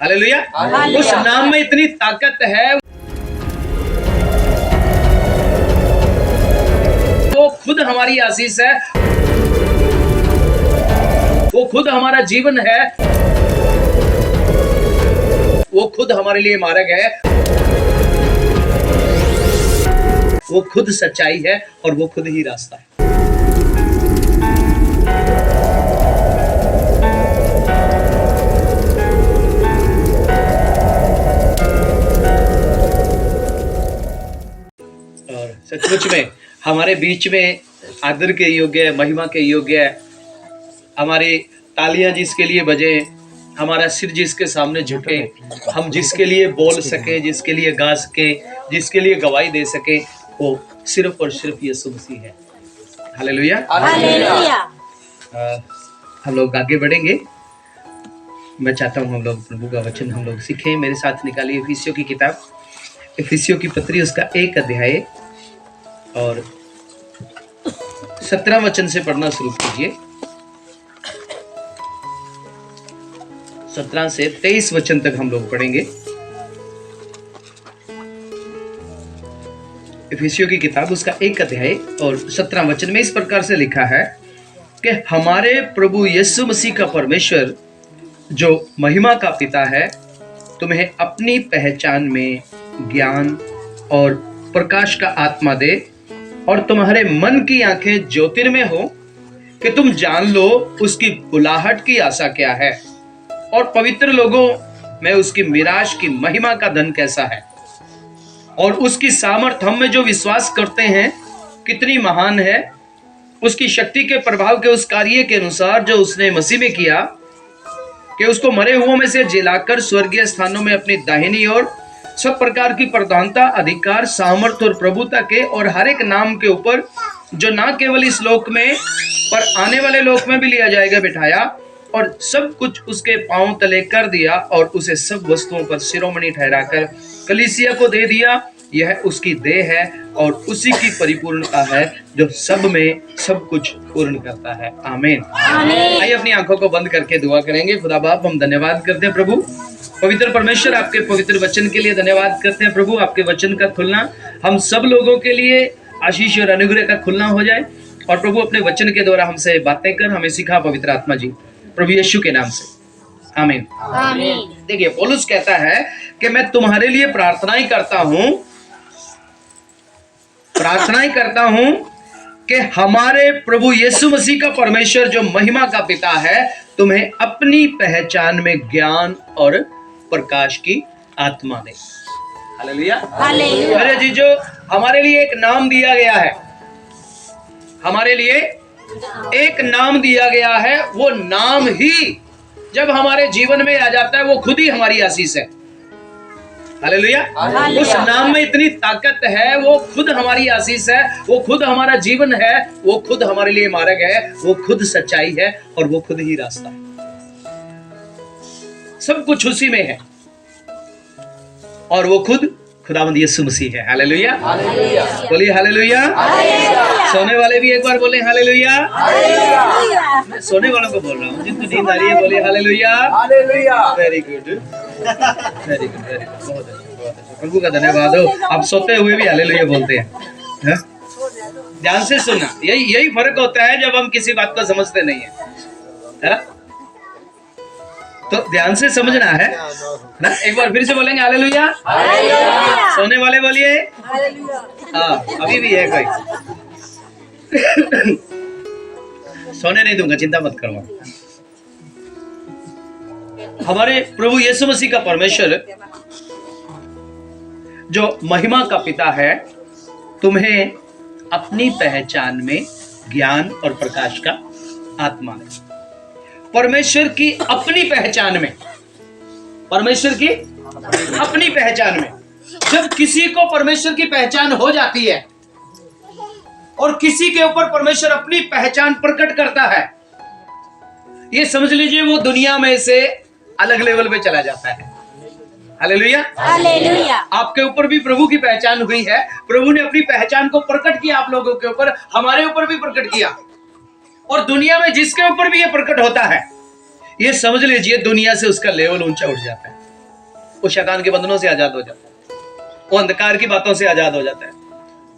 Hallelujah. उस नाम में इतनी ताकत है, वो खुद हमारी आशीष है, वो खुद हमारा जीवन है, वो खुद हमारे लिए मार्ग है, वो खुद सच्चाई है और वो खुद ही रास्ता है। और सचमुच में हमारे बीच में आदर के योग्य, महिमा के योग्य, हमारी तालियां जिसके लिए बजे, हमारा सिर जिसके सामने झुके, हम जिसके लिए बोल सके, जिसके लिए गा सके, जिसके लिए गवाही दे सके, वो सिर्फ और सिर्फ यीशु मसीह है। हालेलुया। हम लोग आगे बढ़ेंगे। मैं चाहता हूँ हम लोग प्रभु का वचन हम लोग सीखें। मेरे साथ निकालिए इफिसियों की किताब, इफिसियों की पत्री, उसका 1 अध्याय और 17 वचन से पढ़ना शुरू कीजिए। 17 से 23 वचन तक हम लोग पढ़ेंगे। इफिसियों की किताब, उसका 1 अध्याय और 17 वचन में इस प्रकार से लिखा है कि हमारे प्रभु यीशु मसीह का परमेश्वर जो महिमा का पिता है, तुम्हें अपनी पहचान में ज्ञान और प्रकाश का आत्मा दे और तुम्हारे मन की आंखें ज्योतिर्मय हो कि तुम जान लो उसकी बुलाहट की आशा क्या है और पवित्र लोगों में उसकी मिराज की महिमा का धन कैसा है और उसकी सामर्थ हम में जो विश्वास करते हैं कितनी महान है, उसकी शक्ति के प्रभाव के उस कार्य के अनुसार जो उसने मसीह में किया कि उसको मरे हुओं में से जिलाकर स्वर्गीय स्थानों में अपनी दाहिनी ओर सब प्रकार की प्रधानता, अधिकार, सामर्थ और प्रभुता के और हर एक नाम के ऊपर जो ना केवल इस लोक में पर आने वाले लोक में भी लिया जाएगा बिठाया और सब कुछ उसके पांव तले कर दिया और उसे सब वस्तुओं पर शिरोमणि ठहराकर कलीसिया को दे दिया। यह उसकी देह है और उसी की परिपूर्णता है जो सब में सब कुछ पूर्ण करता है। आमीन। आइए अपनी आंखों को बंद करके दुआ करेंगे। खुदा बाप, हम धन्यवाद करते हैं प्रभु पवित्र परमेश्वर, आपके पवित्र वचन के लिए धन्यवाद करते हैं प्रभु। आपके वचन का खुलना हम सब लोगों के लिए आशीष और अनुग्रह का खुलना हो जाए और प्रभु अपने वचन के द्वारा हमसे बातें कर, हमें सिखा पवित्र आत्मा जी, प्रभु यीशु के नाम से। आमीन। देखिए, पौलुस कहता है कि मैं तुम्हारे लिए प्रार्थनाएं करता हूं कि हमारे प्रभु यीशु मसीह का परमेश्वर जो महिमा का पिता है, तुम्हें अपनी पहचान में ज्ञान और प्रकाश की आत्मा दे। हालेलुया। मेरे जीजो, हमारे लिए एक नाम दिया गया है, हमारे लिए एक नाम दिया गया है। वो नाम ही जब हमारे जीवन में आ जाता है, वो खुद ही हमारी आशीष है। हालेलुया। उस नाम में इतनी ताकत है, वो खुद हमारी आशीष है, वो खुद हमारा जीवन है, वो खुद हमारे लिए मार्ग है, वो खुद सच्चाई है और वो खुद ही रास्ता है। सब कुछ उसी में है और वो खुद खुदावंद यीशु मसीह है। हालेलुया। बोलिए हालेलुया। सोने वाले भी एक बार बोले हालेलुया। मैं सोने वालों को बोल रहा हूँ, जिनको नींद आ रही है बोलिए hallelujah. Very good, very good, very good, बहुत अच्छा। प्रभु का धन्यवाद हो, आप सोते हुए भी हालेलुया बोलते हैं। ध्यान से सुनना, यही फर्क होता है जब हम किसी बात को समझते नहीं है, तो ध्यान से समझना है ना। एक बार फिर से बोलेंगे हालेलुया। सोने वाले बोलिए हाँ, अभी भी है कोई सोने नहीं दूंगा, चिंता मत करो। हमारे प्रभु यीशु मसीह का परमेश्वर जो महिमा का पिता है, तुम्हें अपनी पहचान में ज्ञान और प्रकाश का आत्मा है। परमेश्वर की अपनी पहचान में, परमेश्वर की अपनी पहचान में, जब किसी को परमेश्वर की पहचान हो जाती है और किसी के ऊपर परमेश्वर अपनी पहचान प्रकट करता है, ये समझ लीजिए वो दुनिया में से अलग लेवल पे चला जाता है। हालेलुया। हालेलुया। आपके ऊपर भी प्रभु की पहचान हुई है, प्रभु ने अपनी पहचान को प्रकट किया आप लोगों के ऊपर, हमारे ऊपर भी प्रकट किया और दुनिया में जिसके ऊपर भी ये प्रकट होता है, ये समझ लीजिए दुनिया से उसका लेवल ऊंचा उठ जाता है। वो शैतान के बंधनों से आजाद हो जाता है, वो अंधकार की बातों से आजाद हो जाता है,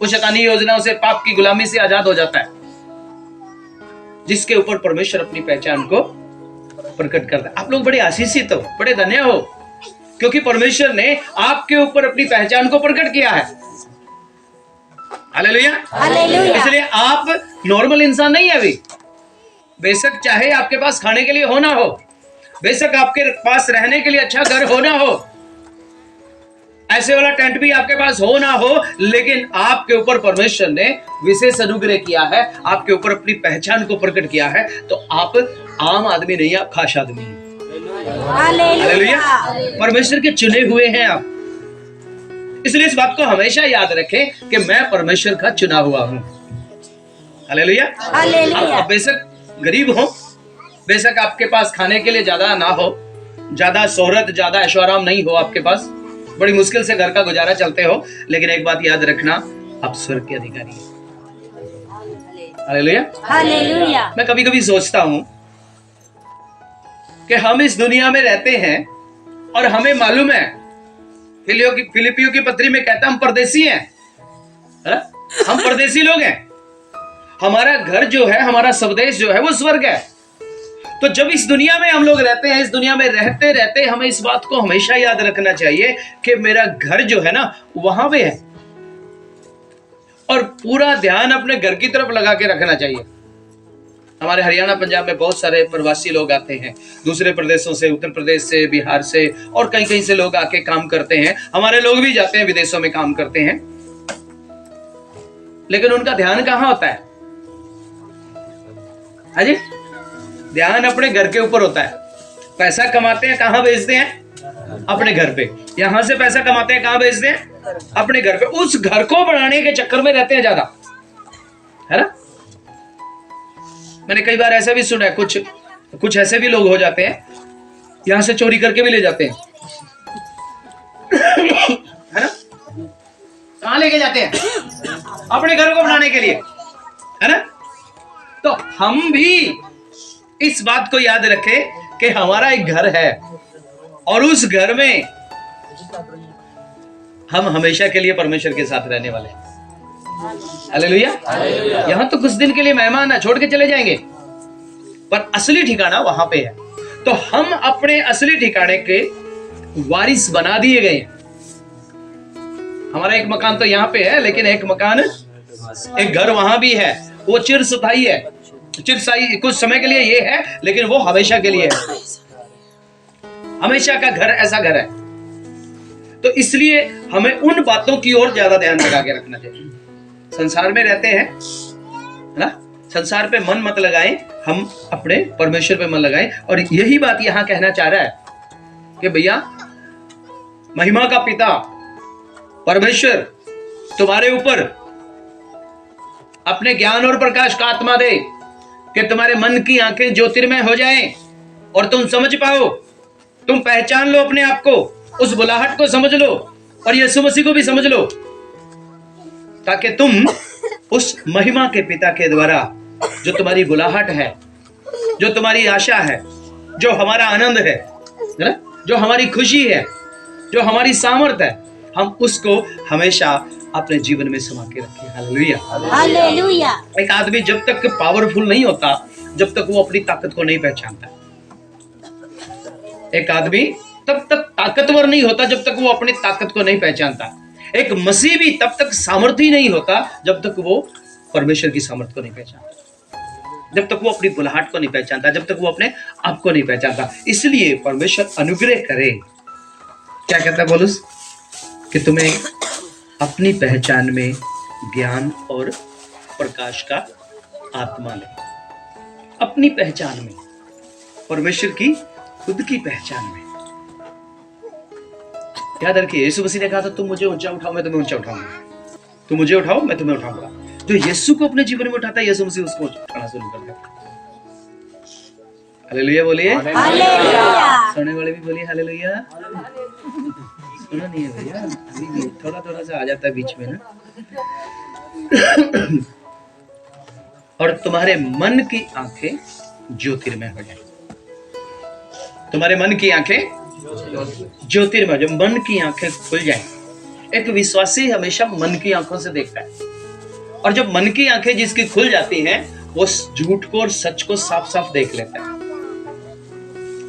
वो शैतानी योजनाओं से, पाप की गुलामी से आजाद हो जाता है, जिसके ऊपर परमेश्वर अपनी पहचान को प्रकट करता है। आप लोग बड़े आशीषित हो, बड़े धन्य हो, क्योंकि परमेश्वर ने आपके ऊपर अपनी पहचान को प्रकट किया है। Hallelujah, hallelujah. इसलिए आप नॉर्मल इंसान नहीं है अभी। बेशक चाहे आपके पास खाने के लिए हो ना हो, बेशक आपके पास रहने के लिए अच्छा घर हो ना हो, ऐसे वाला टेंट भी आपके पास हो ना हो, लेकिन आपके ऊपर परमेश्वर ने विशेष अनुग्रह किया है, आपके ऊपर अपनी पहचान को प्रकट किया है। तो आप आम आदमी नहीं, आप खास आदमी हैं। हालेलुया, परमेश्वर के चुने हुए हैं आप। इसलिए इस बात को हमेशा याद रखें कि मैं परमेश्वर का चुना हुआ हूं। हालेलुया, आप बेशक गरीब हो, बेशक आपके पास खाने के लिए ज्यादा ना हो, ज्यादा शोहरत, ज्यादा ऐशोआराम नहीं हो आपके पास, बड़ी मुश्किल से घर का गुजारा चलते हो, लेकिन एक बात याद रखना, आप स्वर्ग के अधिकारी हैं। Hallelujah, hallelujah. मैं कभी कभी सोचता हूं कि हम इस दुनिया में रहते हैं और हमें मालूम है, फिलिपियों की पत्री में कहता हम परदेसी हैं, हम परदेसी लोग हैं। हमारा घर जो है, हमारा स्वदेश जो है वो स्वर्ग है। तो जब इस दुनिया में हम लोग रहते हैं, इस दुनिया में रहते रहते हमें इस बात को हमेशा याद रखना चाहिए कि मेरा घर जो है ना वहां पे है, और पूरा ध्यान अपने घर की तरफ लगा के रखना चाहिए। हमारे हरियाणा पंजाब में बहुत सारे प्रवासी लोग आते हैं, दूसरे प्रदेशों से, उत्तर प्रदेश से, बिहार से, और कहीं कहीं से लोग आके काम करते हैं। हमारे लोग भी जाते हैं विदेशों में काम करते हैं, लेकिन उनका ध्यान कहां होता है? हाजी, ध्यान अपने घर के ऊपर होता है। पैसा कमाते हैं, कहां भेजते हैं? अपने घर पे। यहां से पैसा कमाते हैं, कहां भेजते हैं? अपने घर पे। उस घर को बनाने के चक्कर में रहते हैं ज्यादा, है ना? मैंने कई बार ऐसा भी सुना है, कुछ ऐसे भी लोग हो जाते हैं, यहां से चोरी करके भी ले जाते हैं, है ना? कहां लेके जाते हैं? अपने घर को बनाने के लिए, है ना? तो हम भी इस बात को याद रखें कि हमारा एक घर है, और उस घर में हम हमेशा के लिए परमेश्वर के साथ रहने वाले हैं। हालेलुया। यहां तो कुछ दिन के लिए मेहमान है, छोड़ के चले जाएंगे, पर असली ठिकाना वहां पे है। तो हम अपने असली ठिकाने के वारिस बना दिए गए हैं। हमारा एक मकान तो यहाँ पे है, लेकिन एक मकान, एक घर वहां भी है, वो चिरस्थायी है। चिरस्थायी कुछ समय के लिए ये है, लेकिन वो हमेशा के लिए है। हमेशा का घर ऐसा घर है। तो इसलिए हमें उन बातों की ओर ज्यादा ध्यान लगा के रखना चाहिए। संसार में रहते हैं, है ना? संसार पे मन मत लगाएं, हम अपने परमेश्वर पे मन लगाएं। और यही बात यहां कहना चाह रहा है कि भैया, महिमा का पिता परमेश्वर तुम्हारे ऊपर अपने ज्ञान और प्रकाश का आत्मा दे कि तुम्हारे मन की आंखें ज्योतिर्मय हो जाएं और तुम समझ पाओ, तुम पहचान लो अपने आप को, उस बुलाहट को समझ लो, और यीशु मसीह को भी समझ लो, ताकि तुम उस महिमा के पिता के द्वारा जो तुम्हारी बुलाहट है, जो तुम्हारी आशा है, जो हमारा आनंद है ना, जो हमारी खुशी है, जो हमारी सामर्थ है, हम उसको हमेशा अपने जीवन में समा के रखें। Hallelujah, hallelujah. एक आदमी जब तक पावरफुल नहीं होता, जब तक वो अपनी ताकत को नहीं पहचानता। एक आदमी तब तक ताकतवर नहीं होता जब तक वो अपनी ताकत को नहीं पहचानता। एक मसीह भी तब तक सामर्थी नहीं होता जब तक वो परमेश्वर की सामर्थ को नहीं पहचानता, जब तक वो अपनी बुलाहट को नहीं पहचानता, जब तक वो अपने आप को नहीं पहचानता। इसलिए परमेश्वर अनुग्रह करे, क्या कहता है पौलुस, कि तुम्हें अपनी पहचान में ज्ञान और प्रकाश का आत्मा ले। अपनी पहचान में, परमेश्वर की खुद की पहचान में। याद रखिए, यीशु मसीह ने कहा था, तुम मुझे ऊंचा उठाओ, मैं तुम्हें ऊंचा उठाऊंगा। तुम मुझे उठाओ, मैं तुम्हें उठाऊंगा। जो यीशु को अपने जीवन में उठाता है, यीशु मसीह उसको उठाना शुरू कर देता है। हालेलुया बोलिए, हालेलुया। सुनने वाले भी बोलिए हालेलुया। सुना नहीं है भैया, अभी भी थोड़ा थोड़ा सा आ जाता है बीच में ना। और तुम्हारे मन की आंखें ज्योतिर्मय हो जाए। तुम्हारे मन की आंखें ज्योतिर्मय, जब मन की आंखें खुल जाएं। एक विश्वासी हमेशा मन की आंखों से देखता है, और जब मन की आंखें जिसकी खुल जाती हैं वो झूठ को और सच को साफ साफ देख लेता है।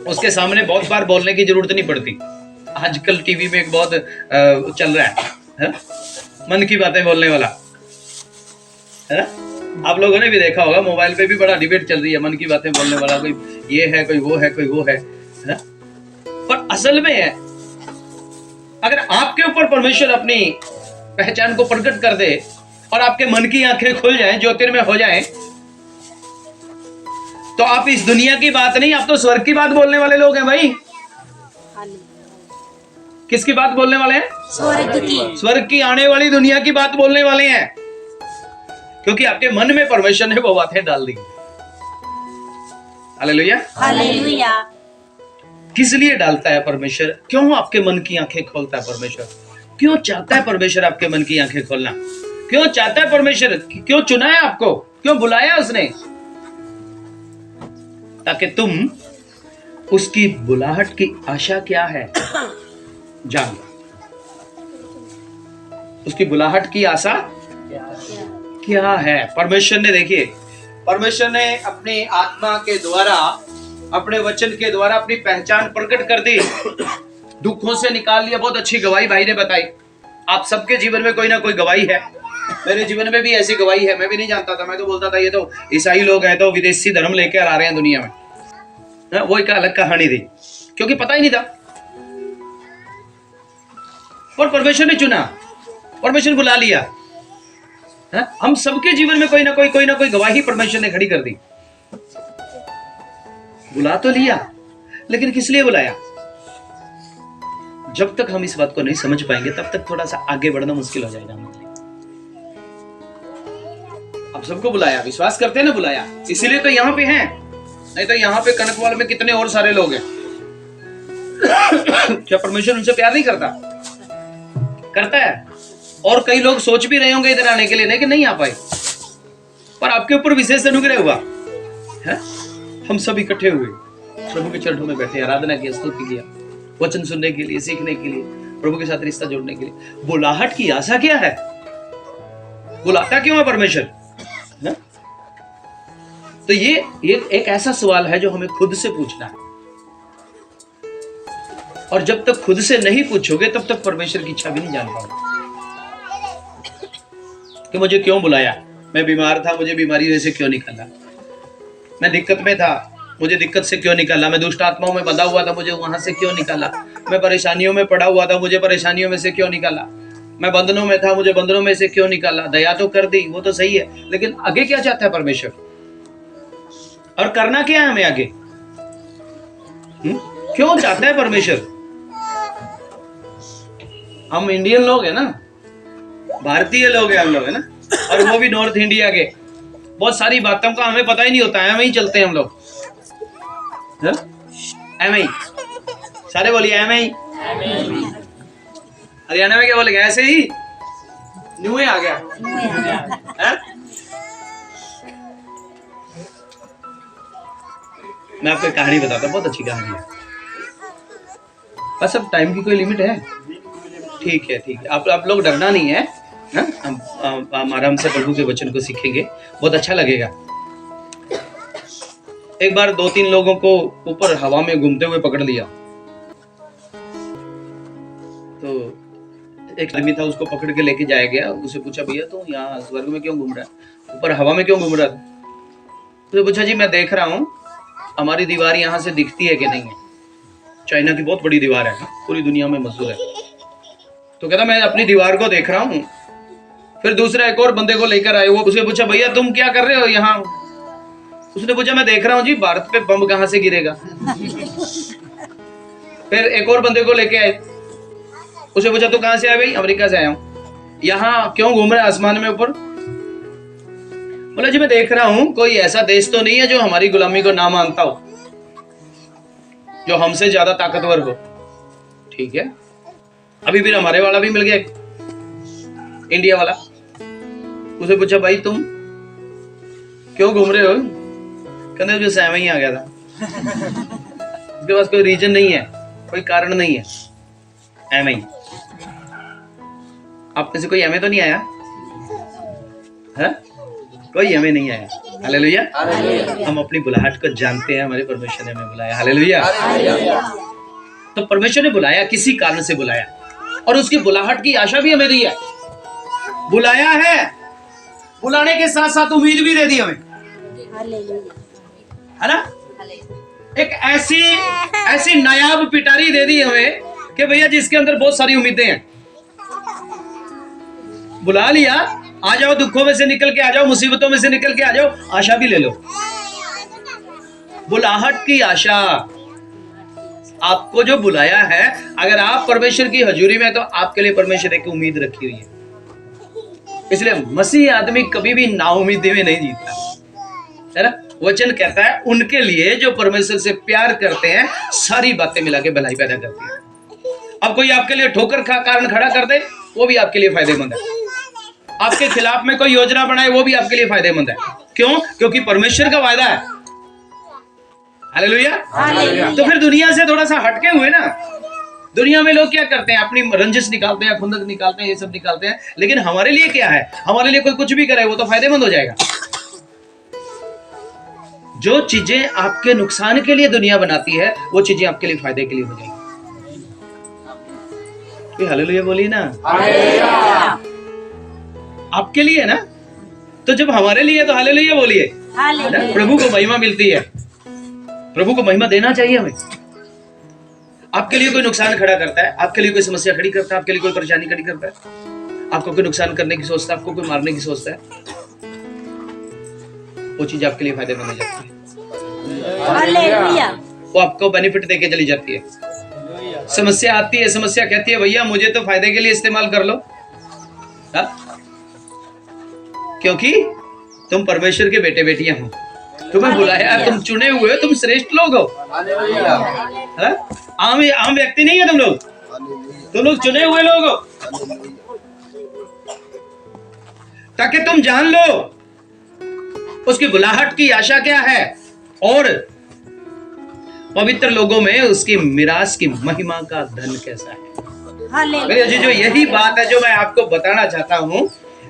उसके सामने बहुत बार बोलने की जरूरत नहीं पड़ती। आजकल टीवी में एक बहुत चल रहा है मन की बातें बोलने वाला, है ना? आप लोगों ने भी देखा होगा, मोबाइल पे भी बड़ा डिबेट चल रही है, मन की बातें बोलने वाला कोई ये है, कोई वो है, कोई वो है ना? पर असल में है, अगर आपके ऊपर परमेश्वर अपनी पहचान को प्रकट कर दे और आपके मन की आंखें खुल जाएं, ज्योतिर्मय हो जाएं, तो आप इस दुनिया की बात नहीं, आप तो स्वर्ग की बात बोलने वाले लोग हैं भाई। किसकी बात बोलने वाले हैं? स्वर्ग की। स्वर्ग की आने वाली दुनिया की बात बोलने वाले हैं, क्योंकि आपके मन में परमेश्वर ने वो बातें डाल दी। Hallelujah, hallelujah. किस लिए डालता है परमेश्वर? क्यों आपके मन की आंखें खोलता है परमेश्वर? क्यों चाहता है परमेश्वर आपके मन की आंखें खोलना? क्यों चाहता है परमेश्वर? क्यों चुना है आपको? क्यों बुलाया उसने? ताकि तुम उसकी बुलाहट की आशा क्या है जान लो। उसकी बुलाहट की आशा क्या है? परमेश्वर ने, देखिए, परमेश्वर ने अपनी आत्मा के द्वारा, अपने वचन के द्वारा अपनी पहचान प्रकट कर दी, दुखों से निकाल लिया। बहुत अच्छी गवाही भाई ने बताई। आप सबके जीवन में कोई ना कोई गवाही है। मेरे जीवन में भी ऐसी गवाही है। मैं भी नहीं जानता था, मैं तो बोलता था ये तो ईसाई लोग हैं, तो विदेशी धर्म लेकर आ रहे हैं दुनिया में। वो एक अलग कहानी थी, क्योंकि पता ही नहीं था। और परमेश्वर ने चुना, परमेश्वर बुला लिया। हम सबके जीवन में कोई ना कोई गवाही परमेश्वर ने खड़ी कर दी। बुला तो लिया, लेकिन किस लिए बुलाया? जब तक हम इस बात को नहीं समझ पाएंगे तब तक थोड़ा सा आगे बढ़ना मुश्किल हो जाएगा हमारे लिए। अब सबको बुलाया, विश्वास करते हैं ना, बुलाया, इसीलिए तो यहां पे हैं। नहीं तो यहां पे कनकवाल में कितने और सारे लोग हैं। क्या परमेश्वर उनसे प्यार नहीं करता? करता है। और कई लोग सोच भी रहे होंगे इधर आने के लिए, लेकिन नहीं आ पाए, पर आपके ऊपर विशेष अनुग्रह हुआ है। हम सब इकट्ठे हुए, प्रभु के चरणों में बैठे, आराधना की, स्तुति किया, वचन सुनने के लिए, सीखने के लिए, प्रभु के साथ रिश्ता जोड़ने के लिए। बुलाहट की आशा क्या है? बुलाता क्यों है परमेश्वर? है? तो ये एक ऐसा सवाल है जो हमें खुद से पूछना है। और जब तक खुद से नहीं पूछोगे तब तक परमेश्वर की इच्छा भी नहीं जान पाओगे कि मुझे क्यों बुलाया। मैं बीमार था, मुझे बीमारी से क्यों निकाला? मैं दिक्कत में था, मुझे दिक्कत से क्यों निकाला? मैं दुष्ट आत्माओं में बंधा हुआ था, मुझे वहां से क्यों निकाला? मैं परेशानियों में पड़ा हुआ था, मुझे परेशानियों में से क्यों निकाला? मैं बंधनों में था, मुझे बंधनों में से क्यों निकाला? दया तो कर दी, वो तो सही है, लेकिन आगे क्या चाहता है परमेश्वर? और करना क्या है हमें आगे? क्यों चाहता है परमेश्वर? हम इंडियन लोग हैं ना, भारतीय लोग हैं हम लोग, है ना, और वो भी नॉर्थ इंडिया के। बहुत सारी बातों का हमें पता ही नहीं होता है, हमें ही चलते हैं हम लोग। एम आई सारे बोलिए, एम आई। हरियाणा में क्या बोलेंगे? ऐसे ही न्यू आ गया। मैं आपको एक कहानी बताता हूँ, बहुत अच्छी कहानी है। बस अब टाइम की कोई लिमिट है? ठीक है, ठीक है। आप लोग डरना नहीं है, हम आराम से प्रभु के वचन को सीखेंगे, बहुत अच्छा लगेगा। एक बार 2-3 लोगों को ऊपर हवा में घूमते हुए पकड़ लिया। तो एक आदमी था, उसको पकड़ के लेके जाया गया। उसे पूछा, भैया तू यहाँ स्वर्ग में क्यों घूम रहा है, ऊपर हवा में क्यों घूम रहा है? तो पूछा, जी मैं देख रहा हूँ हमारी दीवार यहाँ से दिखती है कि नहीं है। चाइना की बहुत बड़ी दीवार है, पूरी दुनिया में मशहूर है। तो कहता मैं अपनी दीवार को देख रहा हूँ। फिर दूसरा एक और बंदे को लेकर आए, वो उसने पूछा, भैया तुम क्या कर रहे हो यहाँ? उसने पूछा, मैं देख रहा हूँ जी भारत पे बम कहाँ से गिरेगा। फिर एक और बंदे को लेके आए, उसे पूछा, तू कहाँ से आया? भाई अमेरिका से आया हूँ। यहाँ क्यों घूम रहा है आसमान में ऊपर? बोला, जी मैं देख रहा हूँ कोई ऐसा देश तो नहीं है जो हमारी गुलामी को ना मानता हो, जो हमसे ज्यादा ताकतवर हो। ठीक है, अभी फिर हमारे वाला भी मिल गया, इंडिया वाला। उसे पूछा, भाई तुम क्यों घूम रहे हो? कहते जो सैम ही आ गया था। उसके पास कोई रीजन नहीं है, कोई कारण नहीं है, एम ही। आप में से कोई एम तो नहीं आया है? कोई हमें नहीं आया। हालेलुया। हम अपनी बुलाहट को जानते हैं, हमारे परमेश्वर ने हमें बुलाया। हालेलुया। तो परमेश्वर ने बुलाया, किसी कारण से बुलाया, और उसकी बुलाहट की आशा भी हमें दी है। बुलाया है, बुलाने के साथ साथ उम्मीद भी दे दी हमें, है ना? एक ऐसी नायाब पिटारी दे दी हमें कि भैया जिसके अंदर बहुत सारी उम्मीदें हैं। बुला लिया, आ जाओ, दुखों में से निकल के आ जाओ, मुसीबतों में से निकल के आ जाओ, आशा भी ले लो। बुलाहट की आशा। आपको जो बुलाया है, अगर आप परमेश्वर की हजूरी में, तो आपके लिए परमेश्वर एक उम्मीद रखी हुई है। इसलिए मसीह आदमी कभी भी नाउम्मीदी में नहीं जीता, है ना? वचन कहता है उनके लिए जो परमेश्वर से प्यार करते हैं, सारी बातें मिला के भलाई पैदा करती है। अब कोई आपके लिए ठोकर का कारण खड़ा कर दे, वो भी आपके लिए फायदेमंद है। आपके खिलाफ में कोई योजना बनाए, वो भी आपके लिए फायदेमंद है। क्यों? क्योंकि परमेश्वर का वायदा है। हालेलुया। तो फिर दुनिया से थोड़ा सा हटके हुए ना। दुनिया में लोग क्या करते हैं? अपनी रंजिश निकालते हैं, खुंदक निकालते हैं, ये सब निकालते हैं। लेकिन हमारे लिए क्या है? हमारे लिए कोई कुछ भी करे वो तो फायदेमंद हो जाएगा। जो चीजें आपके नुकसान के लिए दुनिया बनाती है, वो चीजें आपके लिए फायदे के लिए हो जाएंगी। हालेलुया बोलिए ना। आपके लिए ना, तो जब हमारे लिए, तो हालेलुया बोलिए। प्रभु को महिमा मिलती है, प्रभु को महिमा देना चाहिए हमें। आपके लिए कोई नुकसान खड़ा करता है, आपके लिए कोई समस्या खड़ी करता है, आपके लिए कोई परेशानी खड़ी करता है, आपको कोई नुकसान करने की सोचता है, आपको कोई मारने की सोचता है, वो चीज आपके लिए फायदेमंद हो जाती है। वो आपको बेनिफिट देके चली जाती है। समस्या आती है, समस्या कहती है भैया मुझे तो फायदे के लिए इस्तेमाल कर लो, हा? क्योंकि तुम परमेश्वर के बेटे बेटियां हो, तुम्हें बुलाया, तुम चुने हुए हो, तुम श्रेष्ठ लोग हो। आम व्यक्ति नहीं है तुम लोग चुने हुए लोग हो, ताकि तुम जान लो उसकी बुलाहट की आशा क्या है, और पवित्र लोगों में उसकी मिरास की महिमा का धन कैसा है। जो यही बात है जो मैं आपको बताना चाहता हूं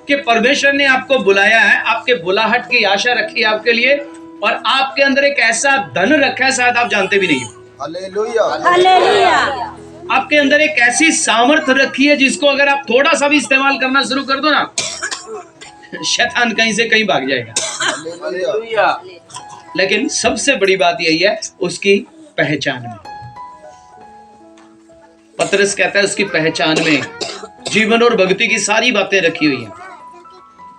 कि परमेश्वर ने आपको बुलाया है, आपके बुलाहट की आशा रखी है आपके लिए, और आपके अंदर एक ऐसा धन रखा है, शायद आप जानते भी नहीं हो। हालेलुया। हालेलुया। आपके अंदर एक ऐसी सामर्थ्य रखी है जिसको अगर आप थोड़ा सा भी इस्तेमाल करना शुरू कर दो ना, शैतान कहीं से कहीं भाग जाएगा। हालेलुया। लेकिन सबसे बड़ी बात यही है उसकी पहचान में। पतरस कहता है उसकी पहचान में जीवन और भक्ति की सारी बातें रखी हुई हैं।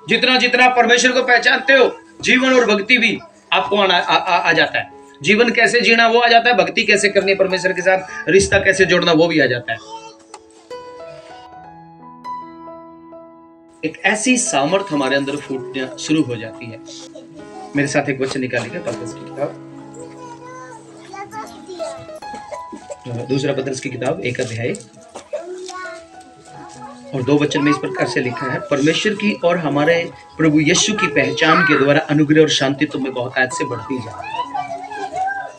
जितना जितना परमेश्वर को पहचानते हो, जीवन और भक्ति भी आपको आ जाता है। जीवन कैसे जीना वो आ जाता है, भक्ति कैसे करनी परमेश्वर के साथ, रिश्ता कैसे जोड़ना वो भी आ जाता है। एक ऐसी सामर्थ्य हमारे अंदर फूटना शुरू हो जाती है। मेरे साथ एक वचन निकालिएगा, पतरस की किताब, दूसरा पतरस की किताब 1 अध्याय और 2 वचन में इस प्रकार से लिखा है, परमेश्वर की और हमारे प्रभु यीशु की पहचान के द्वारा अनुग्रह और शांति तुम्हें बहुत आज से बढ़ती जाए।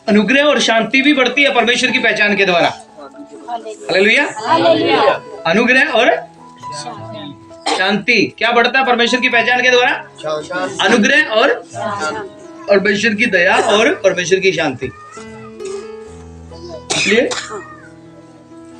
अनुग्रह और शांति भी बढ़ती है परमेश्वर की पहचान के द्वारा। हालेलुया। अनुग्रह और शांति क्या बढ़ता है परमेश्वर की पहचान के द्वारा? अनुग्रह और परमेश्वर की दया और परमेश्वर की शांति। इसलिए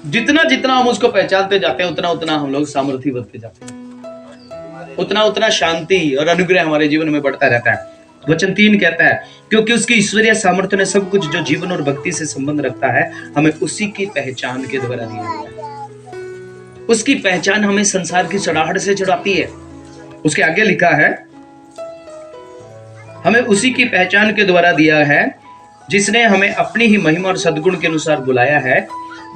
जितना जितना हम उसको पहचानते जाते हैं, उतना उतना हम लोग सामर्थ्य बढ़ते जाते हैं, उतना उतना शांति और अनुग्रह हमारे जीवन में बढ़ता रहता है। वचन 3 कहता है, क्योंकि उसकी ईश्वरीय सामर्थ्य ने सब कुछ जो जीवन और भक्ति से संबंध रखता है हमें उसी की पहचान के द्वारा दिया गया है। उसकी पहचान हमें संसार की चढ़ाहट से छुड़ाती है। उसके आगे लिखा है, हमें उसी की पहचान के द्वारा दिया है जिसने हमें अपनी ही महिमा और सद्गुण के अनुसार बुलाया है,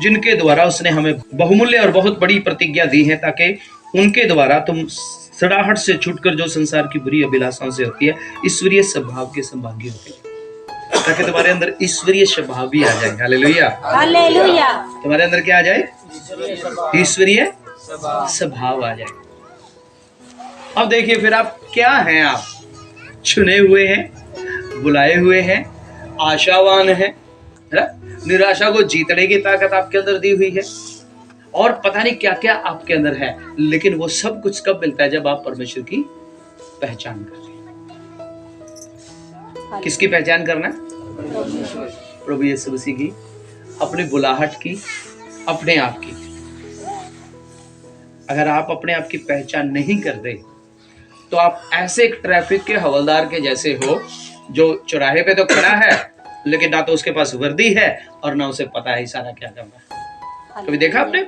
जिनके द्वारा उसने हमें बहुमूल्य और बहुत बड़ी प्रतिज्ञा दी है, ताकि उनके द्वारा तुम सड़ाहट से छूटकर जो संसार की बुरी अभिलाषाओं से होती है ईश्वरीय स्वभाव के संभागी होते हैं, ताकि तुम्हारे अंदर ईश्वरीय स्वभाव भी आ जाए। हालेलुया। हालेलुया। तुम्हारे अंदर क्या आ जाए? ईश्वरीय स्वभाव आ जाए। अब देखिए फिर आप क्या हैं? आप चुने हुए हैं, बुलाए हुए हैं, आशावान हैं, है ना। निराशा को जीतने की ताकत आपके अंदर दी हुई है, और पता नहीं क्या क्या आपके अंदर है, लेकिन वो सब कुछ कब मिलता है? जब आप परमेश्वर की पहचान कर रहे हैं। किसकी पहचान करना? प्रभु यीशु मसीह की, अपनी बुलाहट की, अपने आप की। अगर आप अपने आप की पहचान नहीं करते तो आप ऐसे एक ट्रैफिक के हवलदार के जैसे हो, जो चौराहे पे तो खड़ा है लेकिन ना तो उसके पास वर्दी है और ना उसे पता है इशारा क्या करना है। कभी देखा आपने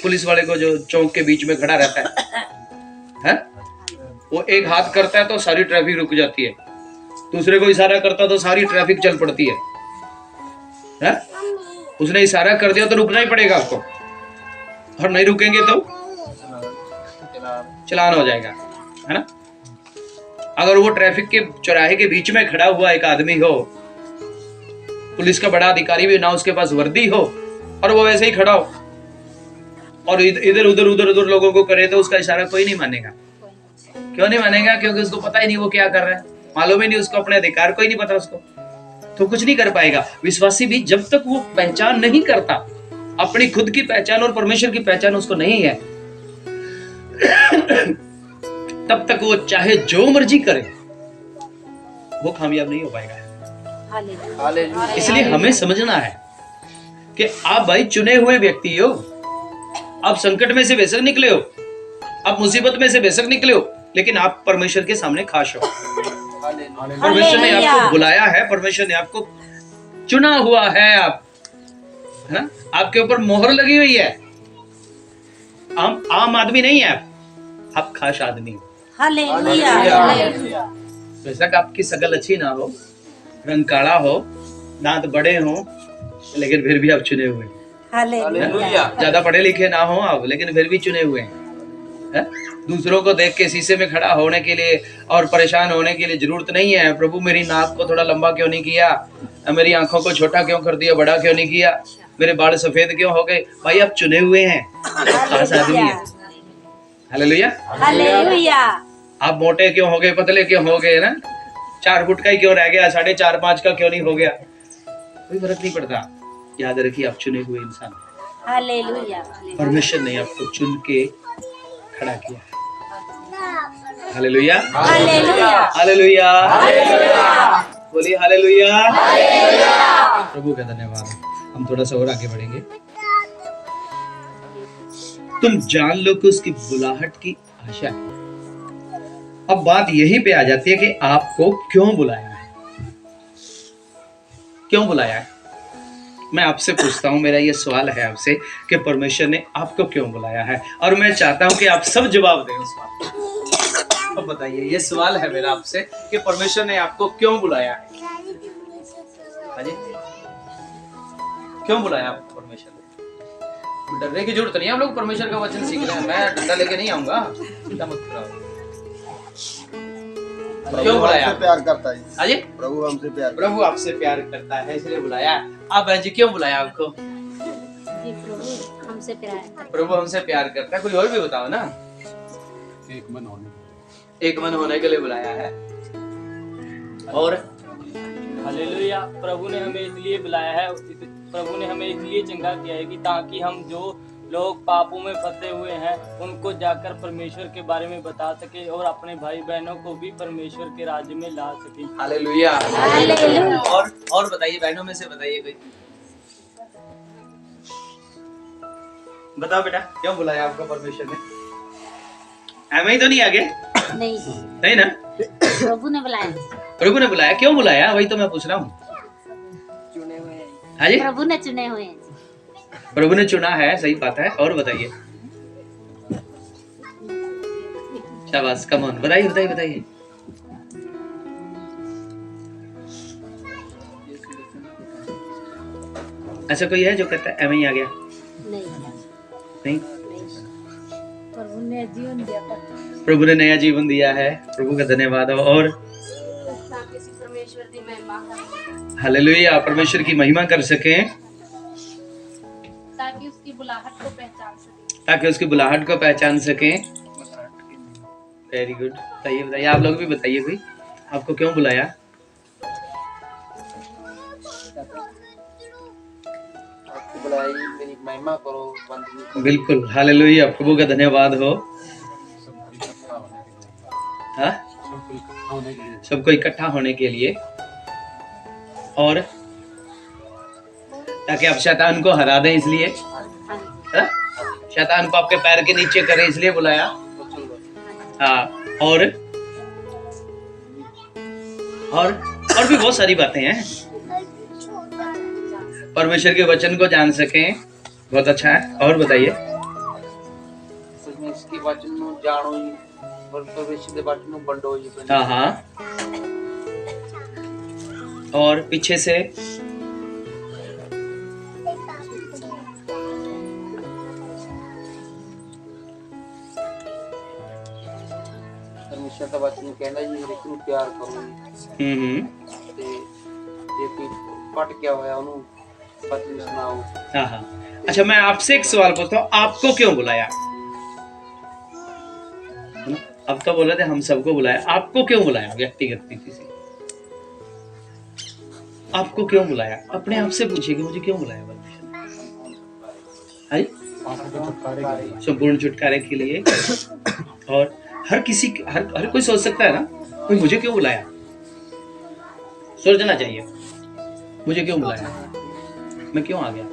पुलिस वाले को जो चौक के बीच में खड़ा रहता है? वो एक हाथ करता है तो सारी ट्रैफिक रुक जाती है, दूसरे को इशारा करता तो सारी ट्रैफिक चल पड़ती है? उसने इशारा कर दिया तो रुकना ही पड़ेगा आपको, और नहीं रुकेंगे तो चलान हो जाएगा, है ना। अगर वो ट्रैफिक के चौराहे के बीच में खड़ा हुआ एक आदमी हो, पुलिस का बड़ा अधिकारी भी ना उसके पास वर्दी हो, और वो वैसे ही खड़ा हो और इधर उधर लोगों को करे, तो उसका इशारा कोई नहीं मानेगा। क्यों नहीं मानेगा? क्योंकि उसको पता ही नहीं वो क्या कर रहा है, मालूम ही नहीं उसको, अपने अधिकार को ही नहीं पता उसको, तो कुछ नहीं कर पाएगा। विश्वासी भी जब तक वो पहचान नहीं करता, अपनी खुद की पहचान और परमेश्वर की पहचान उसको नहीं है, तब तक वो चाहे जो मर्जी करे वो कामयाब नहीं हो पाएगा। इसलिए हमें समझना है कि आप भाई चुने हुए व्यक्ति हो। आप संकट में से बेशक निकले हो, आप मुसीबत में से बेशक निकले हो, लेकिन आप परमेश्वर के सामने खास हो। परमेश्वर ने आपको बुलाया है, परमेश्वर ने आपको चुना हुआ है, आप, है ना, आपके ऊपर मोहर लगी हुई है। आम आदमी नहीं है आप खास आदमी हो। बेशक आपकी शकल अच्छी ना हो, रंग काला हो, दांत बड़े हो, लेकिन फिर भी आप चुने हुए हैं। ज्यादा पढ़े लिखे ना हो आप, लेकिन फिर भी चुने हुए हैं। दूसरों को देख के शीशे में खड़ा होने के लिए और परेशान होने के लिए जरूरत नहीं है। प्रभु मेरी नाक को थोड़ा लंबा क्यों नहीं किया, मेरी आंखों को छोटा क्यों कर दिया, बड़ा क्यों नहीं किया, मेरे बाल सफेद क्यों हो गए? भाई आप चुने हुए हैं, खास आदमी है। Hallelujah, hallelujah. आप मोटे क्यों हो गए, पतले क्यों हो गए ना, 4 फुट का ही क्यों रह गया, 4.5 5 का क्यों नहीं हो गया, कोई फर्क नहीं पड़ता। याद रखिए आप चुने हुए इंसान। हालेलुया। परमेश्वर ने आपको चुन के खड़ा किया। हालेलुया, हालेलुया, हालेलुया, बोलिए हालेलुया। प्रभु का धन्यवाद। हम थोड़ा सा और आगे बढ़ेंगे। तुम जान लो कि उसकी बुलाहट की आशा है। अब बात यहीं पे आ जाती है कि आपको क्यों बुलाया है, क्यों बुलाया है। मैं आपसे पूछता हूं, मेरा ये सवाल है आपसे कि परमेश्वर ने आपको क्यों बुलाया है, और मैं चाहता हूं कि आप सब जवाब दें उस बात को। अब बताइए, ये सवाल है मेरा आपसे कि परमेश्वर ने आपको क्यों बुलाया है। क्यों बुलाया आपको परमेश्वर ने? डरने की जरूरत नहीं है, हम लोग परमेश्वर का वचन सीख रहे हैं। मैं डंडा लेके नहीं आऊंगा, चिंता मत करो। क्यों बुलाया? प्यार करता है। हाँ जी, प्रभु आपसे प्यार करता है, इसलिए बुलाया। आप बहन जी क्यों बुलाया आपको? प्रभु हमसे प्यार करता है। कोई और भी बताओ ना। एक मन होने के लिए बुलाया है। और हालेलुया, प्रभु ने हमें इसलिए बुलाया है, प्रभु ने हमें इसलिए चंगा किया है कि ताकि हम जो लोग पापों में फंसे हुए हैं उनको जाकर परमेश्वर के बारे में बता सके और अपने भाई बहनों को भी परमेश्वर के राज्य में ला सके। हालेलुया। और बताइए, बहनों में से बताइए कोई। बताओ बेटा, क्यों बुलाया आपको परमेश्वर ने? एम ही तो नहीं आगे? नहीं ना, प्रभु ने बुलाया। प्रभु ने बुलाया। क्यों बुलाया, वही तो मैं पूछ रहा हूँ। चुने हुए हैं। हाँ जी, प्रभु ने चुने हुए हैं। प्रभु ने चुना है, सही बात है। और बताइए, शाबाश, कम ऑन, बताइए बताइए बताइए। ऐसा कोई है जो कहता है एम ही आ गया? नहीं, प्रभु ने जीवन दिया था। प्रभु ने नया जीवन दिया है। प्रभु का धन्यवाद हो। और हालेलुया, परमेश्वर की महिमा कर सके, ताकि उसकी बुलाहट को पहचान सके, ताकि उसकी बुलाहट को पहचान सके। Very good. बताइए बताइए, आप लोग भी बताइए कोई, आपको क्यों बुलाया? बुलाया जी, मेरी महिमा करो, बंदगी करो। बिल्कुल, हालेलुया, प्रभु का धन्यवाद हो। हाँ, सबको इकट्ठा होने के लिए, और ताकि आप शैतान को हरा दें, इसलिए हाँ? शैतान को आपके पैर के नीचे करें, इसलिए बुलाया। हाँ, और भी बहुत सारी बातें हैं, परमेश्वर के वचन को जान सकें, बहुत अच्छा है। और बताइए। असल में इसके वचन ਨੂੰ ਜਾਣੋ ਜੀ, और परमेश्वर के वचन ਨੂੰ ਵੰਡੋ जी। हाँ हाँ, और पीछे से परमेश्वर का वचन कहना जी, हर एक ਨੂੰ ਪਿਆਰ ਕਰੋ ਜੀ, ਤੇ ਜੇ ਕੋਈ ਪਟ ਗਿਆ ਹੋਇਆ ਉਹਨੂੰ वचन सुनाओ। हाँ हाँ। अच्छा, मैं आपसे एक सवाल पूछता हूँ, आपको क्यों बुलाया? अब तो बोले थे हम सबको बुलाया, आपको क्यों बुलाया? व्यक्तिगत रीति से आपको क्यों बुलाया? अपने आप से पूछिए कि मुझे क्यों बुलाया परमेश्वर? संपूर्ण छुटकारे के लिए। और हर किसी, हर कोई सोच सकता है ना, कोई मुझे क्यों बुलाया? सोचना चाहिए, मुझे क्यों बुलाया, मैं क्यों आ गया,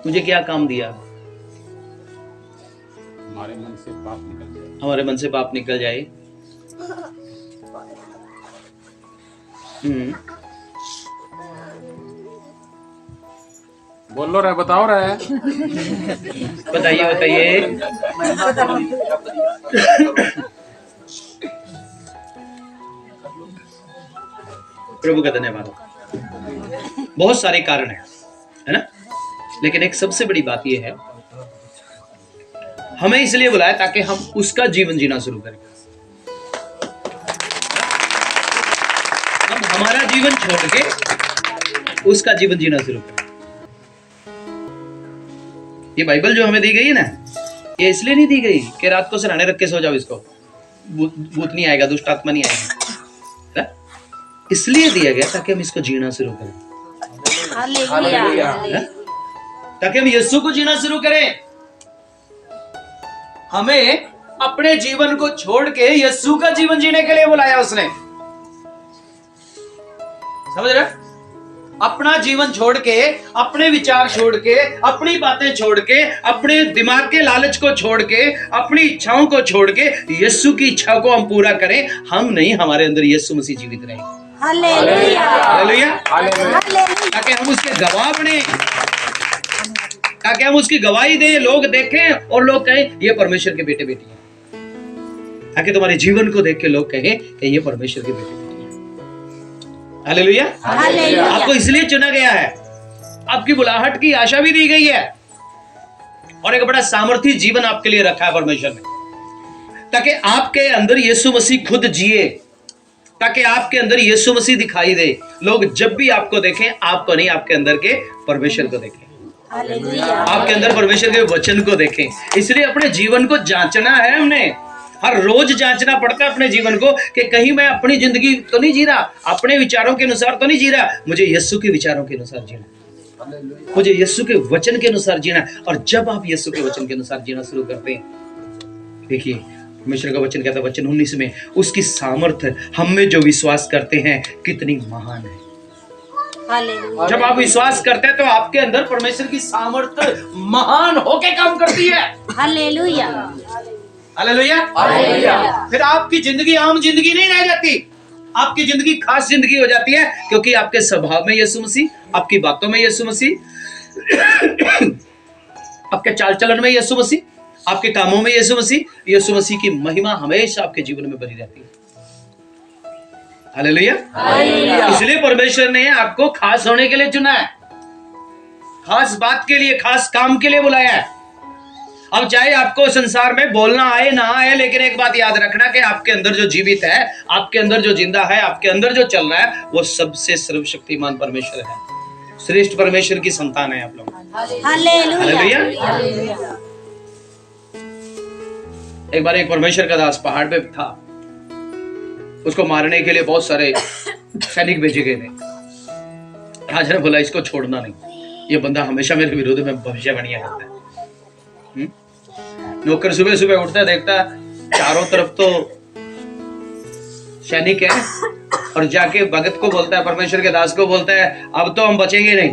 मुझे क्या काम दिया? हमारे मन से पाप निकल जाए, हमारे मन से पाप निकल जाए। बोल लो रहा, बताओ रहा है। बताइए बताइए। प्रभु का धन्यवाद। बहुत सारे कारण है ना, लेकिन एक सबसे बड़ी बात यह है, हमें इसलिए बुलाया ताकि हम उसका जीवन जीना शुरू करें। हम हमारा जीवन छोड़ के उसका जीवन जीना शुरू करें। ये बाइबल जो हमें दी गई है ना, ये इसलिए नहीं दी गई कि रात को सिरहाने रख के सो जाओ, इसको भूत नहीं आएगा, दुष्ट आत्मा नहीं आएगा। इसलिए दिया गया ताकि हम इसको जीना शुरू करें, ताकि हम यीशु को जीना शुरू करें। हमें अपने जीवन को छोड़ के यीशु का जीवन जीने के लिए बुलाया उसने, समझ रहे? अपना जीवन छोड़ के, अपने विचार छोड़ के, अपनी बातें छोड़ के, अपने दिमाग के लालच को छोड़ के, अपनी इच्छाओं को छोड़ के यीशु की इच्छा को हम पूरा करें। हम नहीं, हमारे अंदर यीशु मसीह जीवित रहे। Hallelujah, hallelujah, hallelujah. ताकि हम उसके गवाह बने, ताकि हम उसकी गवाही दें, लोग देखें और लोग कहें ये परमेश्वर के बेटे बेटी हैं। ताकि तुम्हारे जीवन को देख के लोग कहें कि ये परमेश्वर के बेटे बेटी हैं। Hallelujah, hallelujah. आपको इसलिए चुना गया है, आपकी बुलाहट की आशा भी दी गई है, और एक बड़ा सामर्थी जीवन आपके लिए रखा है परमेश्वर ने, ताकि आपके अंदर यीशु मसीह खुद जिए, ताकि आपके अंदर यीशु मसीह दिखाई दे। लोग जब भी आपको देखें, आपको नहीं, आपके अंदर के परमेश्वर को देखें, आपके अंदर परमेश्वर के वचन को देखें। इसलिए अपने जीवन को जांचना है, हमने हर रोज जांचना पड़ता है अपने जीवन को कि कहीं मैं अपनी जिंदगी तो नहीं जी रहा, अपने विचारों के अनुसार तो नहीं जी रहा, मुझे यीशु के विचारों के अनुसार जीना, मुझे यीशु के वचन के अनुसार जीना। और जब आप यीशु के वचन के अनुसार जीना शुरू करते हैं, देखिए परमेश्वर का वचन कहता है वचन 19 में, उसकी सामर्थ्य हम में जो विश्वास करते हैं कितनी महान है। जब आप विश्वास करते हैं तो आपके अंदर परमेश्वर की सामर्थ्य महान होके काम करती है। Hallelujah, hallelujah, hallelujah. फिर आपकी जिंदगी आम जिंदगी नहीं रह जाती, आपकी जिंदगी खास जिंदगी हो जाती है, क्योंकि आपके स्वभाव में यीशु मसीह, आपकी बातों में यीशु मसीह, आपके चाल चलन में यीशु मसीह, आपके कामों में यीशु मसीह की महिमा हमेशा आपके जीवन में बनी रहती है। हालेलुया, इसलिए परमेश्वर ने आपको खास होने के लिए चुना है, खास बात के लिए, खास काम के लिए बुलाया है। अब चाहे आपको संसार में बोलना आए ना आए, लेकिन एक बात याद रखना कि आपके अंदर जो जीवित है, आपके अंदर जो जिंदा है, आपके अंदर जो चल रहा है, वो सबसे सर्वशक्तिमान परमेश्वर है, श्रेष्ठ परमेश्वर की संतान है आप लोग। हालेलुया। एक बार एक परमेश्वर का दास पहाड़ पे था, उसको मारने के लिए बहुत सारे सैनिक भेजे गए थे। राजा ने बोला इसको छोड़ना नहीं, ये बंदा हमेशा मेरे विरोध में भविष्यवाणियां करता है। नौकर सुबह सुबह उठता है, देखता है चारों तरफ तो सैनिक है, और जाके भगत को बोलता है, परमेश्वर के दास को बोलता है, अब तो हम बचेंगे नहीं,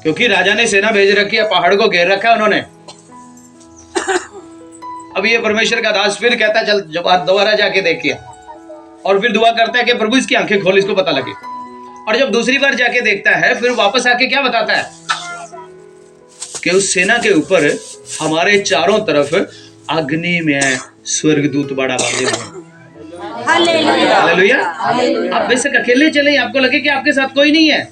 क्योंकि राजा ने सेना भेज रखी है, पहाड़ को घेर रखा है उन्होंने। अब ये परमेश्वर का दास फिर कहता है, चल दोबारा जाके देखिए, और फिर दुआ करता है कि प्रभु इसकी आंखें खोल, इसको पता लगे। और जब दूसरी बार जाके देखता है, फिर वापस आके क्या बताता है कि उस सेना के ऊपर हमारे चारों तरफ अग्नि में स्वर्गदूत बड़ा बांधे हुए। हालेलुया। हालेलुया। आप बेशक अकेले चले, आपको लगे कि आपके साथ कोई नहीं है,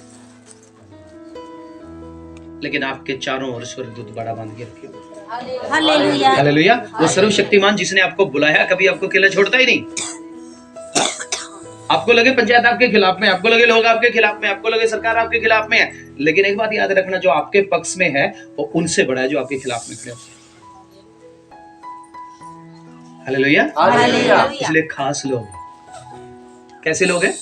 लेकिन आपके चारों ओर स्वर्गदूत बड़ा बांध के रखे हुए। हालेलुया। हालेलुया। वो सर्वशक्तिमान जिसने आपको बुलाया, कभी आपको अकेला छोड़ता ही नहीं। आपको लगे पंचायत आपके खिलाफ में, आपको लगे लोग आपके खिलाफ में, आपको लगे सरकार आपके खिलाफ में है, लेकिन एक बात याद रखना, जो आपके पक्ष में है वो उनसे बड़ा है जो आपके खिलाफ में खड़े होते हैं। हालेलुया। हालेलुया। इसलिए खास लोग, कैसे लोग हैं?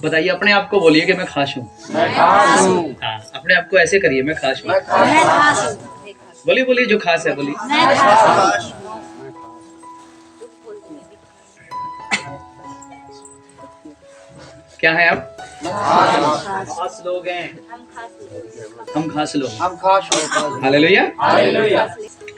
बताइए, अपने आप को बोलिए कि मैं खास हूँ। हाँ, अपने आप को ऐसे करिए, मैं खास हूँ। मैं खास हूँ। बोलिए बोलिए, जो खास है बोलिए। मैं खास हूँ। क्या है आप? खास लोग हैं। हम खास लोग। हम खास हो। हालेलुया। हालेलुया।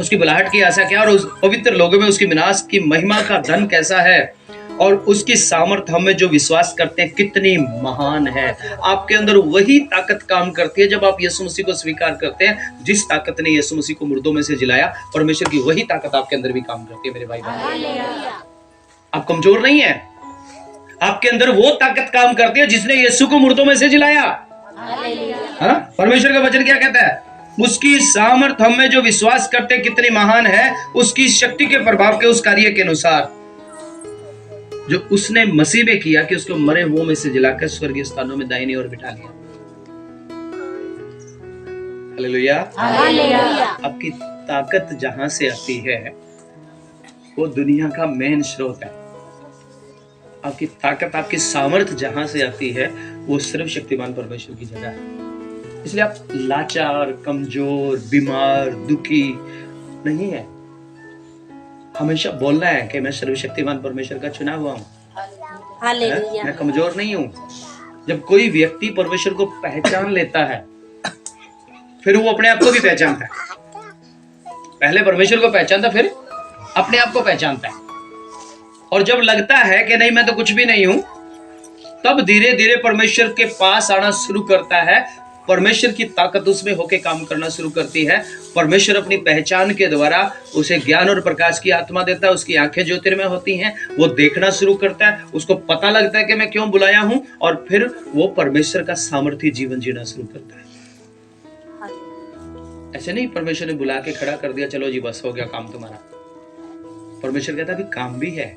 उसकी बुलाहट की आशा क्या, और उस पवित्र लोगों में उसकी विनाश की महिमा का धन कैसा है, और उसकी सामर्थ हम में जो विश्वास करते हैं कितनी महान है। आपके अंदर वही ताकत काम करती है जब आप यीशु मसीह को स्वीकार करते हैं। जिस ताकत ने यीशु मसीह को मुर्दों में से जिलाया, परमेश्वर की वही ताकत आपके अंदर भी काम करती है मेरे भाई बहन। आप कमजोर नहीं है, आपके अंदर वो ताकत काम करती है जिसने यीशु को मुर्दों में से जिलाया। हाँ? परमेश्वर का वचन क्या कहता है? उसकी सामर्थ हम में जो विश्वास करते हैं कितनी महान है, उसकी शक्ति के प्रभाव के उस कार्य के अनुसार जो उसने मसीह में किया कि उसको मरे हुओं में से जिलाकर स्वर्गीय स्थानों में दाहिनी ओर बिठा लिया। हालेलुया। हालेलुया। आपकी ताकत जहां से आती है वो दुनिया का मेन स्रोत है। आपकी ताकत, आपकी सामर्थ जहां से आती है वो सर्वशक्तिमान परमेश्वर की जगह है। इसलिए आप लाचार, कमजोर, बीमार, दुखी नहीं है। हमेशा बोलना है कि मैं सर्वशक्तिमान परमेश्वर का चुना हुआ हूं। हालेलुया। मैं कमजोर नहीं हूं। जब कोई व्यक्ति परमेश्वर को पहचान लेता है, फिर वो अपने आप को भी पहचानता है। पहले परमेश्वर को पहचानता, फिर अपने आप को पहचानता है। और जब लगता है कि नहीं मैं तो कुछ भी नहीं हूं, तब धीरे धीरे परमेश्वर के पास आना शुरू करता है। परमेश्वर की ताकत उसमें होके काम करना शुरू करती है। परमेश्वर अपनी पहचान के द्वारा उसे ज्ञान और प्रकाश की आत्मा देता है। उसकी आंखें ज्योतिर्मय होती हैं, वो देखना शुरू करता है, उसको पता लगता है कि मैं क्यों बुलाया हूं, और फिर वो परमेश्वर का सामर्थ्य जीवन जीना शुरू करता है। ऐसे नहीं परमेश्वर ने बुला के खड़ा कर दिया, चलो जी बस हो गया काम तुम्हारा। परमेश्वर कहता अभी काम भी है।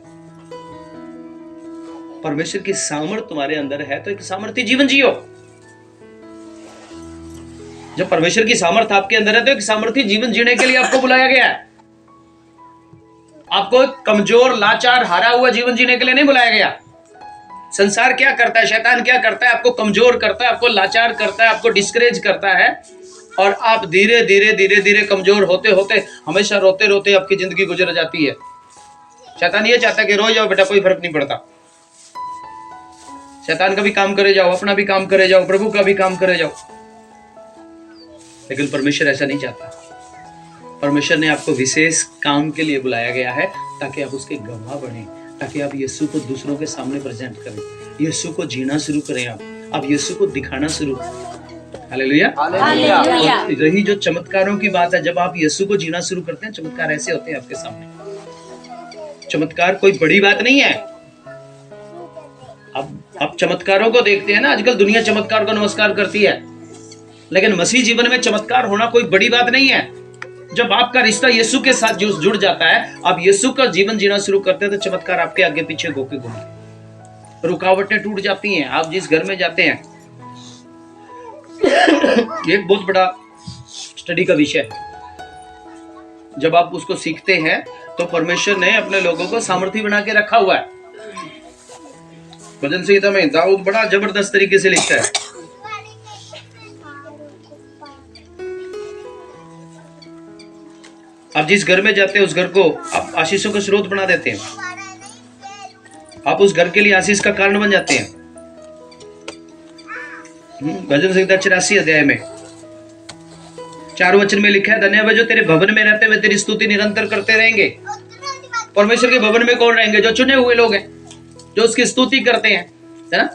परमेश्वर की सामर्थ तुम्हारे अंदर है तो एक सामर्थ्य जीवन जियो। जब परमेश्वर की सामर्थ आपके अंदर है तो एक सामर्थ्य जीवन जीने के लिए आपको बुलाया गया है। आपको कमजोर, लाचार, हारा हुआ जीवन जीने के लिए नहीं बुलाया गया। संसार क्या करता है, शैतान क्या करता है? आपको कमजोर करता है, आपको लाचार करता है, आपको डिस्करेज करता है, और आप धीरे धीरे धीरे धीरे कमजोर होते होते हमेशा रोते रोते आपकी जिंदगी गुजर जाती है। शैतान ये चाहता है कि रो जाओ बेटा, कोई फर्क नहीं पड़ता। शैतान का भी काम करे जाओ, अपना भी काम करे जाओ, प्रभु का भी काम करे जाओ। लेकिन परमेश्वर ऐसा नहीं चाहता। परमेश्वर ने आपको विशेष काम के लिए बुलाया गया है ताकि आप उसके गवाह बने, ताकि आप यीशु को दूसरों के सामने प्रेजेंट करें, यीशु को जीना शुरू करें, आप यीशु को दिखाना शुरू करें। हालेलुया। हालेलुया। और रही जो चमत्कारों की बात है, जब आप यीशु को जीना शुरू करते हैं, चमत्कार ऐसे होते हैं आपके सामने। चमत्कार कोई बड़ी बात नहीं है। अब आप चमत्कारों को देखते हैं ना, आजकल दुनिया चमत्कार को नमस्कार करती है, लेकिन मसीह जीवन में चमत्कार होना कोई बड़ी बात नहीं है। जब आपका रिश्ता यीशु के साथ जुड़ जाता है, आप यीशु का जीवन जीना शुरू करते हैं, तो चमत्कार आपके आगे पीछे घूमते घूमते, रुकावटें टूट जाती हैं। आप जिस घर में जाते हैं, एक बहुत बड़ा स्टडी का विषय है। जब आप उसको सीखते हैं तो परमेश्वर ने अपने लोगों को सामर्थी बना के रखा हुआ है। भजन संहिता में दाऊद बड़ा जबरदस्त तरीके से लिखता है। आप जिस घर में जाते हैं उस घर को आप आशीषों का स्रोत बना देते हैं। आप उस घर के लिए आशीष का कारण बन जाते हैं। भजन संहिता 84 अध्याय में 4 वचन में लिखा है, धन्य है जो तेरे भवन में रहते हुए तेरी स्तुति निरंतर करते रहेंगे। परमेश्वर के भवन में कौन रहेंगे? जो चुने हुए लोग हैं, जो उसकी स्तुति करते हैं, है ना।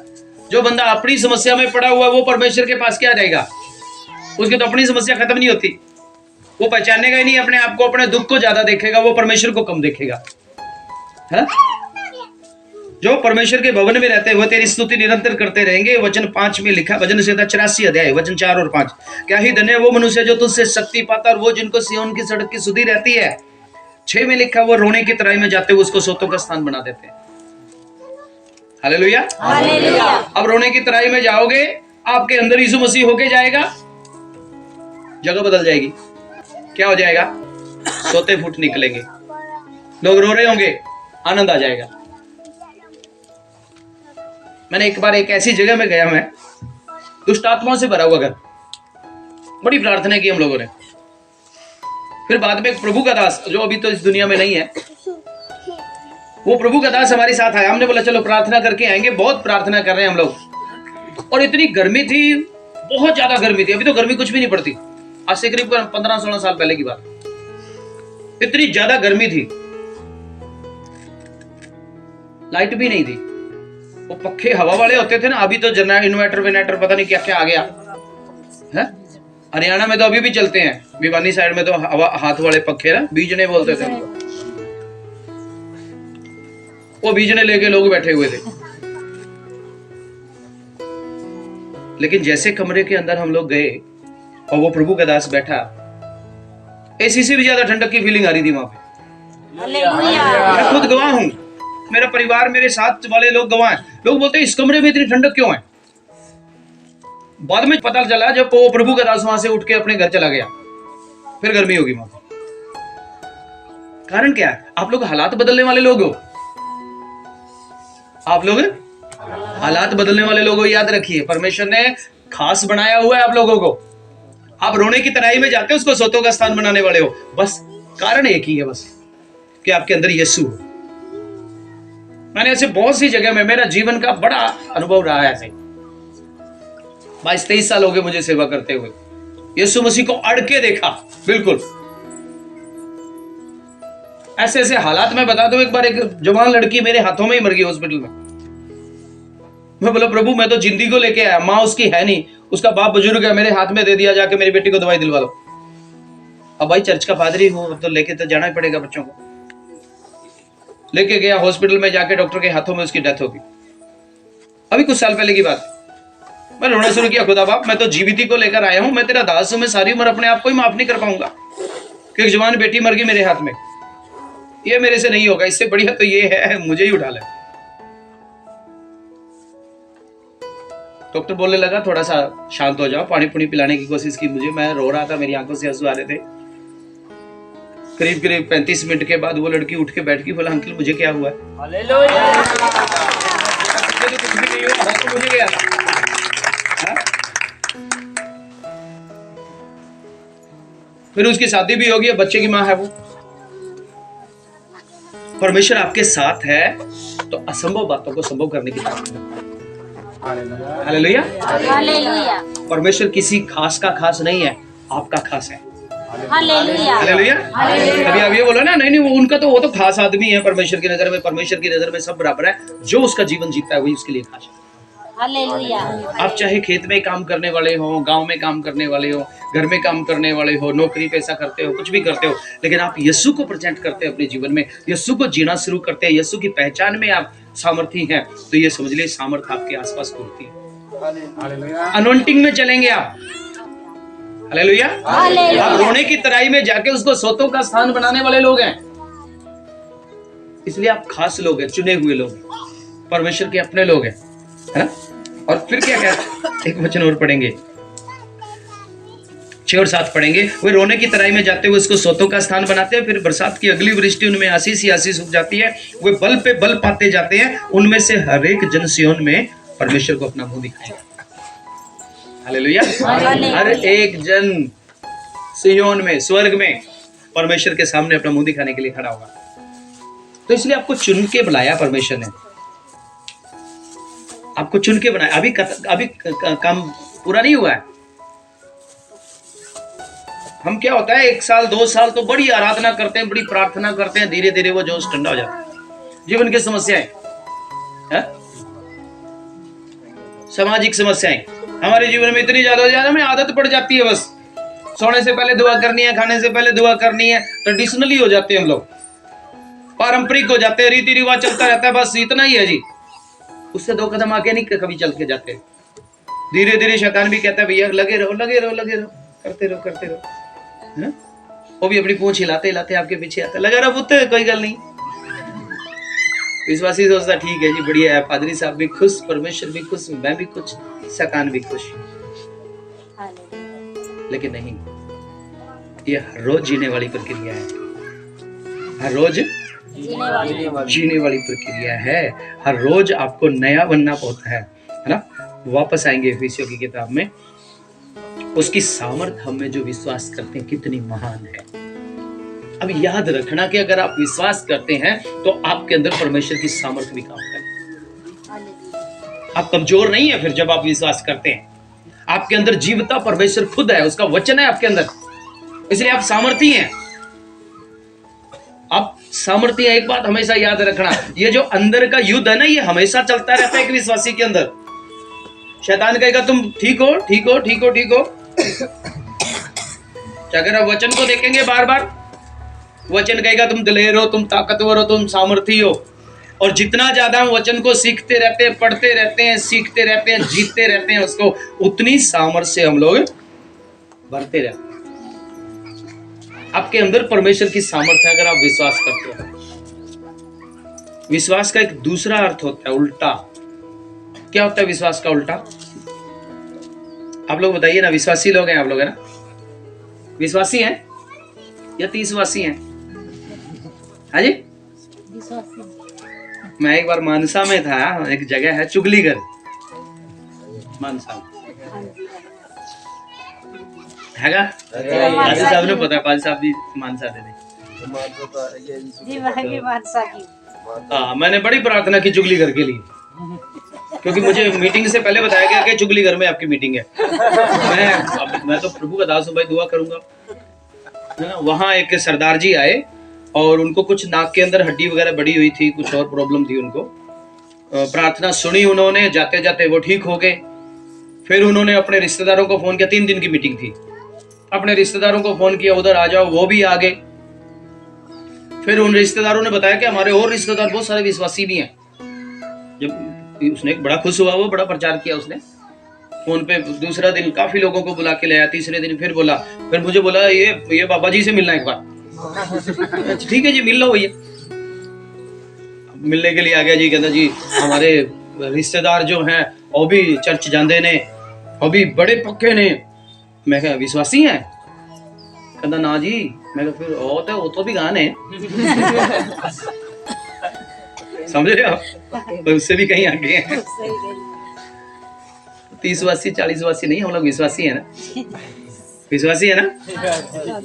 जो बंदा अपनी समस्या में पड़ा हुआ है वो परमेश्वर के पास क्या जाएगा? उसकी तो अपनी समस्या खत्म नहीं होती। वो पहचानेगा ही नहीं अपने आप को, अपने दुख को ज्यादा देखेगा, वो परमेश्वर को कम देखेगा, है। जो परमेश्वर के भवन में रहते हैं वो तेरी स्तुति निरंतर करते रहेंगे। वचन 5 में लिखा, भजन संहिता 84 अध्याय वचन 4 और 5, क्या ही धन्य वो मनुष्य जो तुझसे शक्ति पाता और वो जिनको सिय्योन की सड़क की सुधि रहती है। 6 में लिखा, वो रोने की तराई में जाते हुए उसको सोतों का स्थान बना देते हैं। Hallelujah, hallelujah. अब रोने की तराई में जाओगे, आपके अंदर यीशु मसीह होके जाएगा, जगह बदल जाएगी। क्या हो जाएगा? सोते फूट निकलेंगे, लोग रो रहे होंगे, आनंद आ जाएगा। मैंने एक बार एक ऐसी जगह में गया, मैं दुष्ट आत्माओं से भरा हुआ घर, बड़ी प्रार्थना की हम लोगों ने। फिर बाद में एक प्रभु का दास जो अभी तो इस दुनिया में नहीं है, वो प्रभु का दास हमारे साथ आया। हमने बोला चलो प्रार्थना करके आएंगे। बहुत प्रार्थना कर रहे हैं हम लोग, और इतनी गर्मी थी, बहुत ज्यादा गर्मी थी। अभी तो गर्मी कुछ भी नहीं पड़ती, आज से करीब 15-16 साल पहले की बात। इतनी ज्यादा गर्मी थी, लाइट भी नहीं थी। वो पक्के हवा वाले होते थे ना, अभी तो जनरेटर इन्वर्टर पता नहीं क्या क्या आ गया है। हरियाणा में तो अभी भी चलते हैं, भिवानी साइड में तो हवा हाथ वाले पक्के ना, बीजने बोलते थे उनको। वो बीजने लेके लोग बैठे हुए थे। लेकिन जैसे कमरे के अंदर हम लोग गए और वो प्रभु का दास बैठा, एसी से भी ज्यादा ठंडक की फीलिंग आ रही थी वहां पे। हालेलुया। मैं खुद गवाह हूं, मेरा परिवार, मेरे साथ वाले लोग गवाह हैं। लोग बोलते हैं इस कमरे में इतनी ठंडक क्यों है? बाद में पता चला जब वो प्रभु का दास वहां से उठ के अपने घर चला गया, फिर गर्मी होगी वहां। कारण क्या है? आप लोग हालात बदलने वाले लोग हो। आप लोग हालात बदलने वाले लोग हो, याद रखिए। परमेश्वर ने खास बनाया हुआ है आप लोगों को। आप रोने की तराई में जाते हो, उसको सोतों का स्थान बनाने वाले हो। बस कारण एक ही है, बस कि आपके अंदर यीशु हो। मैंने ऐसे बहुत सी जगह में, मेरा जीवन का बड़ा अनुभव रहा है ऐसे। 22-23 साल हो गए मुझे सेवा करते हुए। यीशु मसीह को अड़ के देखा, बिल्कुल ऐसे ऐसे हालात में बता दो। एक बार एक जवान लड़की मेरे हाथों में ही मर गई हॉस्पिटल में। मैं बोला प्रभु मैं तो जिंदगी को लेके आया, माँ उसकी है नहीं, उसका बाप बुजुर्ग है, मेरे हाथ में दे दिया, जाके मेरी बेटी को दवाई दिलवा लो। अब भाई चर्च का पादरी हूं तो लेके तो जाना ही पड़ेगा बच्चों को। लेके गया हॉस्पिटल में, जाके डॉक्टर के हाथों में उसकी डेथ होगी। अभी कुछ साल पहले की बात। मैं रोना शुरू किया, खुदा बाप मैं तो जीविती को लेकर आया हूं, मैं तेरा दास हूं, मैं सारी उम्र अपने आप को ही माफ नहीं कर पाऊंगा कि एक जवान बेटी मर गई मेरे हाथ में। ये मेरे से नहीं होगा, इससे बढ़िया तो ये है मुझे ही उठा ले। डॉक्टर बोलने लगा थोड़ा सा शांत हो जाओ, पानी पुनी पिलाने की कोशिश की मुझे। मैं रो रहा था, मेरी आंखों से आंसू आ रहे थे। करीब करीब 35 मिनट के बाद वो लड़की उठ के बैठ गई। बोला अंकल मुझे क्या हुआ है? हालेलुया। मुझे तो कुछ भी नहीं हुआ, हो तो मुझे गया था। हाँ? फिर उसकी शादी भी होगी, बच्चे की माँ है वो। परमेश्वर आपके साथ है तो असंभव बातों को संभव करने की ताकत है। हालेलुया। हालेलुया। परमेश्वर किसी खास का खास नहीं है, आपका खास है। हालेलुया। हालेलुया। अभी आप ये बोलो ना, नहीं वो उनका तो, वो तो खास आदमी है परमेश्वर की नजर में। परमेश्वर की नजर में सब बराबर है, जो उसका जीवन जीता है वही उसके लिए खास है। हालेलुया। आप चाहे खेत में काम करने वाले हो, गांव में काम करने वाले हो, घर में काम करने वाले हो, नौकरी पैसा करते हो, कुछ भी करते हो, लेकिन आप यीशु को प्रेजेंट करते हैं अपने जीवन में, यीशु को जीना शुरू करते हैं, यीशु की पहचान में आप सामर्थी हैं, तो ये समझ लीजिए सामर्थ आपके आसपास घूमती है। अनॉइंटिंग में चलेंगे आप। हालेलुया। आप रोने की तराई में जाके उसको सोतों का स्थान बनाने वाले लोग हैं। इसलिए आप खास लोग हैं, चुने हुए लोग हैं, परमेश्वर के अपने लोग हैं, है ना। और फिर क्या कहते, एक वचन और पढ़ेंगे, 6 और 7 पढ़ेंगे। वे रोने की तराई में जाते हुए उसको सोतों का स्थान बनाते हैं, फिर बरसात की अगली वृष्टि उनमें आशीष ही आशीष उग जाती है। वे बल पे बल पाते जाते हैं, उनमें से हर एक जन सिय्योन में परमेश्वर को अपना मुंह दिखाएगा। हालेलुया। हर एक जन सिय्योन में, स्वर्ग में परमेश्वर के सामने अपना मुंह दिखाने के लिए खड़ा होगा। तो इसलिए आपको चुन के बुलाया परमेश्वर ने, आपको चुन के बनाया। अभी काम पूरा नहीं हुआ है। हम क्या होता है 1 साल 2 साल तो बड़ी आराधना करते हैं, बड़ी प्रार्थना करते हैं, धीरे धीरे वो जोश ठंडा हो जाता है। जीवन की समस्याएं, सामाजिक समस्याएं हमारे जीवन में इतनी ज्यादा हमें आदत पड़ जाती है। बस सोने से पहले दुआ करनी है, खाने से पहले दुआ करनी है, ट्रेडिशनली हो जाते हैं हम लोग, पारंपरिक हो जाते हैं, रीति रिवाज चलता रहता है, बस इतना ही है जी। उससे 2 कदम आगे नहीं कभी चल के जाते। धीरे धीरे शैतान भी कहता है भैया लगे रहो लगे रहो लगे रहो, करते रहो। वो भी अपनी पूंछ हिलाते हिलाते आपके पीछे आता, लगा रहा पुत्र कोई गल नहीं। विश्वासी सोचता ठीक है जी, बढ़िया है, पादरी साहब भी खुश, परमेश्वर भी खुश, मैं भी खुश, शैतान भी खुश। लेकिन नहीं, ये हर रोज जीने वाली प्रक्रिया है, हर रोज जीने वाली प्रक्रिया है। हर रोज आपको नया बनना होता है ना। वापस आएंगे एफिसियों की किताब में। उसकी सामर्थ हम में जो विश्वास करते हैं कितनी महान है। अब याद रखना कि अगर आप विश्वास करते हैं तो आपके अंदर परमेश्वर की सामर्थ भी काम करती। आप कमजोर नहीं है फिर जब आप विश्वास करते हैं। आपके अंदर जीवता परमेश्वर खुद है, उसका वचन है आपके अंदर, इसलिए आप सामर्थी हैं। आप सामर्थी हैं। एक बात हमेशा याद रखना, ये जो अंदर का युद्ध है ना, ये हमेशा चलता रहता है एक विश्वासी के अंदर। शैतान कहेगा तुम ठीक हो ठीक हो ठीक हो ठीक हो। अगर आप वचन को देखेंगे बार बार, वचन कहेगा तुम दिलेर हो, तुम ताकतवर हो, तुम सामर्थी हो। और जितना ज्यादा हम वचन को सीखते रहते हैं, पढ़ते रहते हैं, सीखते रहते हैं, जीतते रहते हैं उसको, उतनी सामर्थ्य से हम लोग बढ़ते रहते हैं। आपके अंदर परमेश्वर की सामर्थ्य है अगर आप विश्वास करते हैं। विश्वास का एक दूसरा अर्थ होता है उल्टा। क्या होता है विश्वास का उल्टा? आप लोग बताइए ना, विश्वासी लोग हैं आप लोग, है ना? विश्वासी हैं या तीसवासी हैं? हाँ जी, मैं एक बार मानसा में था, एक जगह है चुगलीगढ़, मानसा हैगा। पाजी साहब ने पता है, पाजी साहब भी मानसा थे। हाँ, मैंने बड़ी प्रार्थना की चुगलीगढ़ के लिए, क्योंकि मुझे मीटिंग से पहले बताया गया कि चुगलीगढ़ में आपकी मीटिंग है। मैं तो प्रभु का दास हूं भाई, दुआ करूंगा, है ना। वहाँ एक सरदार जी आए और उनको कुछ नाक के अंदर हड्डी वगैरह बड़ी हुई थी, कुछ और प्रॉब्लम थी उनको। प्रार्थना सुनी उन्होंने, जाते जाते वो ठीक हो गए। फिर उन्होंने अपने रिश्तेदारों को फोन किया, 3 दिन की मीटिंग थी, अपने रिश्तेदारों को फोन किया उधर आ जाओ, वो भी आ गए। फिर उन रिश्तेदारों ने बताया कि हमारे और रिश्तेदार बहुत सारे विश्वासी भी हैं। जब उसने बड़ा खुश हुआ, वो बड़ा प्रचार किया उसने फोन पे। दूसरा दिन काफी लोगों को बुला के लाया, तीसरे दिन फिर बोला, फिर मुझे बोला ये बाबा जी से मिलना एक बार। ठीक है जी, मिल लो भैया। मिलने के लिए आ गया जी, कहता जी हमारे रिश्तेदार जो हैं वो भी चर्च जाते ने, वो भी बड़े पक्के ने। मैं कहा विश्वासी हैं? कहता ना जी। मैं कहा फिर वो तो भी गाने समझ रहे हो आप, उससे भी कहीं आगे हैं। 30वासी 40वासी नहीं, हम लोग विश्वासी है ना, विश्वासी है ना।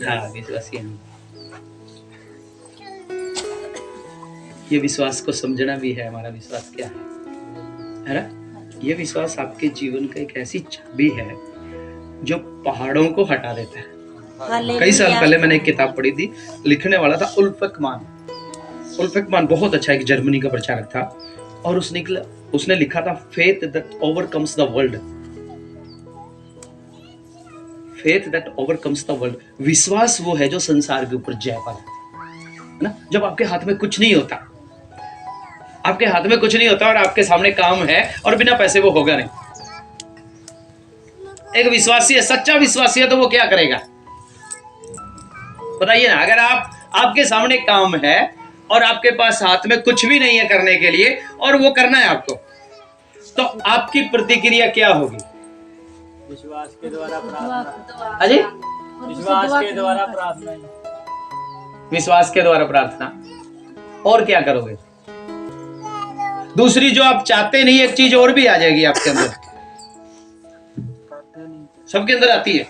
हाँ, विश्वासी है। ये विश्वास को समझना भी है, हमारा विश्वास क्या है ना। ये विश्वास आपके जीवन का एक ऐसी चाबी है जो पहाड़ों को हटा देता है। कई साल पहले मैंने एक किताब पढ़ी थी, लिखने वाला था उल्फकमान। उल्फकमान बहुत अच्छा एक जर्मनी का प्रचारक था, और उसने लिखा था faith that overcomes the world. Faith that overcomes the world. विश्वास वो है जो संसार के ऊपर जय पाता है ना। जब आपके हाथ में कुछ नहीं होता, आपके हाथ में कुछ नहीं होता और आपके सामने काम है और बिना पैसे वो होगा नहीं। एक विश्वासी है, सच्चा विश्वासी है, तो वो क्या करेगा बताइए ना। अगर आपके सामने काम है और आपके पास हाथ में कुछ भी नहीं है करने के लिए, और वो करना है आपको, तो आपकी प्रतिक्रिया क्या होगी? विश्वास के द्वारा प्रार्थना। अजी, विश्वास के द्वारा प्रार्थना। विश्वास के द्वारा प्रार्थना। और क्या करोगे? दूसरी जो आप चाहते नहीं, एक चीज और भी आ जाएगी आपके अंदर, सबके अंदर आती है।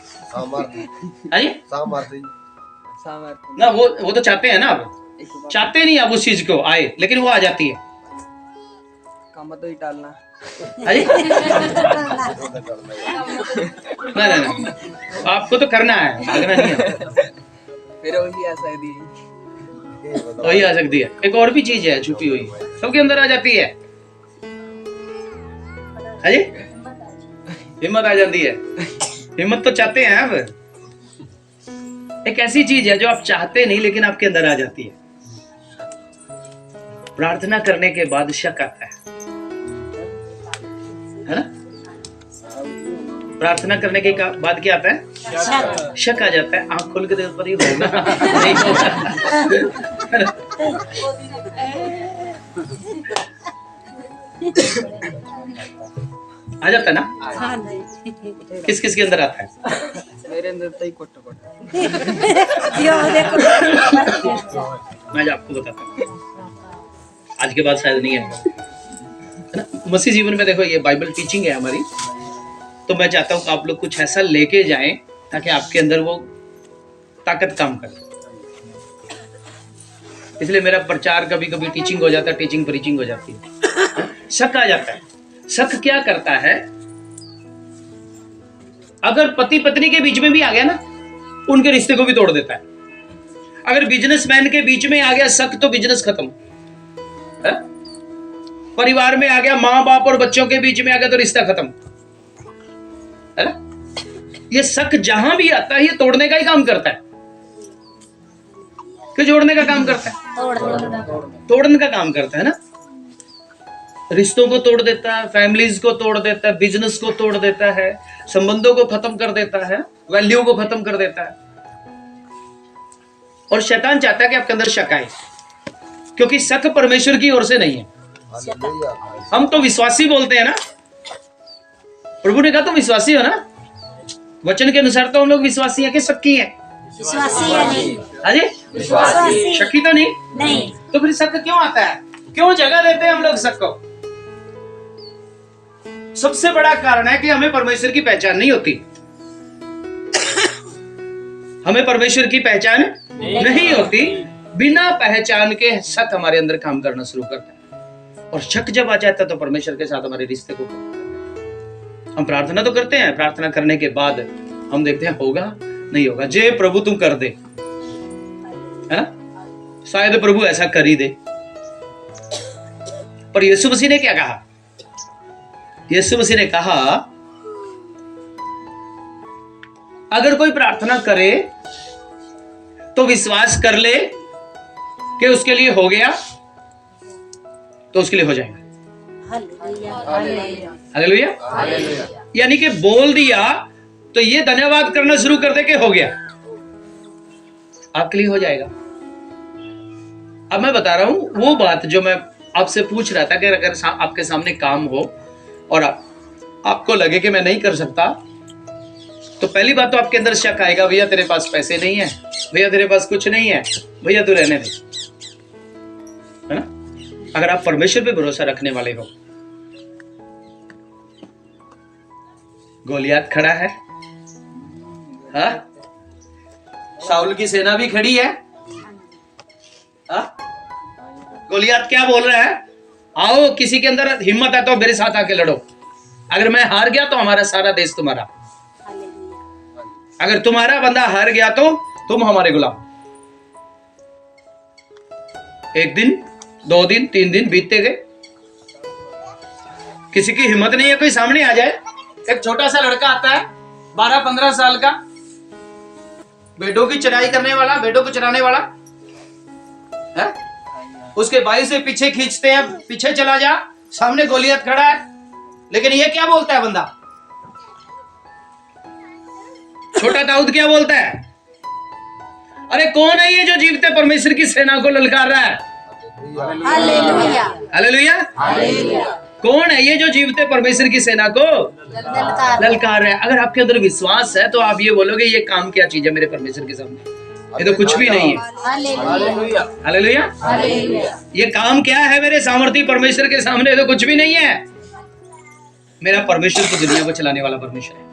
ना, वो तो चाहते हैं ना, अब चाहते नहीं आप उस चीज को आए, लेकिन वो आ जाती है। काम तो ही टालना। अरे ना, आपको तो करना है, भागना नहीं है। फिर वही आ सकती है। वही आ सकती है। एक और भी चीज है छुपी हुई, सबके अंदर आ जाती है। अरे हिम्मत आ जाती है। हिम्मत तो चाहते हैं आप। एक ऐसी चीज है जो आप चाहते नहीं, लेकिन आपके अंदर आ जाती है। प्रार्थना करने के बाद शक आता है ना? प्रार्थना करने के बाद क्या आता है? शक आ जाता है। आंख खोल के देखो पर ही होगा नहीं होगा। आ जाता है ना? किस किस के अंदर आता है? मेरे अंदर तो ही कोट मैं आपको बताता हूँ, आज के बाद शायद नहीं है ना? मसीह जीवन में देखो, ये बाइबल टीचिंग है हमारी, तो मैं चाहता हूँ कि आप लोग कुछ ऐसा लेके जाएं ताकि आपके अंदर वो ताकत काम करे। इसलिए मेरा प्रचार कभी कभी टीचिंग हो जाता है, टीचिंग प्रीचिंग हो जाती है। शक आ जाता है। शक क्या करता है? अगर पति पत्नी के बीच में भी आ गया ना, उनके रिश्ते को भी तोड़ देता है। अगर बिजनेसमैन के बीच में आ गया शक, तो बिजनेस खत्म है? परिवार में आ गया, माँ बाप और बच्चों के बीच में आ गया, तो रिश्ता खत्म है ना? ये शक जहां भी आता है, ये तोड़ने का ही काम करता है कि जोड़ने का काम करता है? तोड़ने का काम करता है ना? रिश्तों को तोड़ देता है, फैमिलीज को तोड़ देता है, बिजनेस को तोड़ देता है, संबंधों को खत्म कर देता है, वैल्यू को खत्म कर देता है। और शैतान चाहता है कि आपके अंदर शक आए, क्योंकि शक परमेश्वर की ओर से नहीं है। हम तो विश्वासी बोलते हैं ना, प्रभु ने कहा तुम विश्वासी हो ना, वचन के अनुसार तो हम लोग विश्वासी है कि शक्की है? विश्वासी है नहीं। अरे विश्वासी शक्की तो नहीं। नहीं। तो फिर शक क्यों आता है? क्यों जगह देते हैं हम लोग शक को? सबसे बड़ा कारण है कि हमें परमेश्वर की पहचान नहीं होती। हमें परमेश्वर की पहचान नहीं होती। बिना पहचान के शक हमारे अंदर काम करना शुरू करता है, और शक जब आ जाता है तो परमेश्वर के साथ हमारे रिश्ते को, हम प्रार्थना तो करते हैं, प्रार्थना करने के बाद हम देखते हैं होगा नहीं होगा, जे प्रभु तुम कर दे, है ना? शायद प्रभु ऐसा कर ही दे। पर यीशु मसीह ने क्या कहा? यीशु मसीह ने कहा अगर कोई प्रार्थना करे तो विश्वास कर ले कि उसके लिए हो गया, तो उसके लिए हो जाएगा। हालेलुया। यानी कि बोल दिया तो ये धन्यवाद करना शुरू कर दे कि हो गया, आपके लिए हो जाएगा। अब मैं बता रहा हूं वो बात जो मैं आपसे पूछ रहा था कि अगर आपके सामने काम हो और आपको लगे कि मैं नहीं कर सकता, तो पहली बात तो आपके अंदर शक आएगा, भैया तेरे पास पैसे नहीं है, भैया तेरे पास कुछ नहीं है, भैया तू रहने दे, है ना? अगर आप परमेश्वर पे भरोसा रखने वाले हो। गोलियात खड़ा है, हाँ? शाऊल की सेना भी खड़ी है, हाँ? गोलियात क्या बोल रहा है? आओ, किसी के अंदर हिम्मत है तो मेरे साथ आके लड़ो। अगर मैं हार गया तो हमारा सारा देश तुम्हारा, अगर तुम्हारा बंदा हार गया तो तुम हमारे गुलाम। एक दिन, 2 दिन, 3 दिन बीतते गए, किसी की हिम्मत नहीं है कोई सामने आ जाए। एक छोटा सा लड़का आता है 12-15 साल का, भेड़ों की चराई करने वाला, भेड़ों को चराने वाला है? उसके भाई से पीछे खींचते हैं, पीछे चला जा, सामने गोलियत खड़ा है, लेकिन ये क्या बोलता है बंदा? छोटा दाऊद क्या बोलता है? अरे कौन है ये जो जीवते परमेश्वर की सेना को ललकार रहा है? हालेलुया। हालेलुया। कौन है ये जो जीवते परमेश्वर की सेना को ललकार रहा है? अगर आपके अंदर विश्वास है तो आप ये बोलोगे ये काम क्या चीज है मेरे परमेश्वर के सामने, ये तो कुछ भी नहीं है। हालेलुया। हालेलुया। हालेलुया। ये काम क्या है मेरे सामर्थी परमेश्वर के सामने, तो कुछ भी नहीं है। मेरा परमेश्वर तो दुनिया को चलाने वाला परमेश्वर है।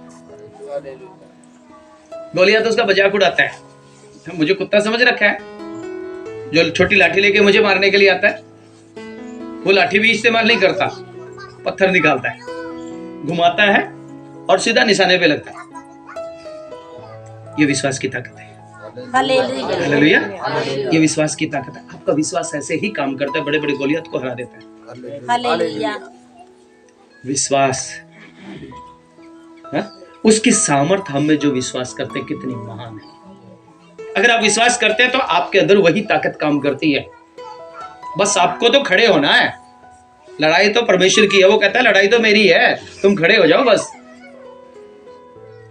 गोलियात तो उसका मजाक उड़ाता है, मुझे कुत्ता समझ रखा है, जो छोटी लाठी लेके मुझे मारने के लिए आता है, वो लाठी भी इस्तेमाल नहीं करता, पत्थर निकालता है, घुमाता है और सीधा निशाने पे लगता है। ये विश्वास की ताकत है। हालेलुया। हालेलुया। ये विश्वास की ताकत है। आपका विश्वास ऐसे ही काम करता है, बड़े बड़े गोलियत को हरा देता है। हालेलुया। विश्वास, हाँ? उसकी सामर्थ हम में जो विश्वास करते हैं कितनी महान है। अगर आप विश्वास करते हैं तो आपके अंदर वही ताकत काम करती है। बस आपको तो खड़े होना है। लड़ाई तो परमेश्वर की है, वो कहता है लड़ाई तो मेरी है, तुम खड़े हो जाओ बस।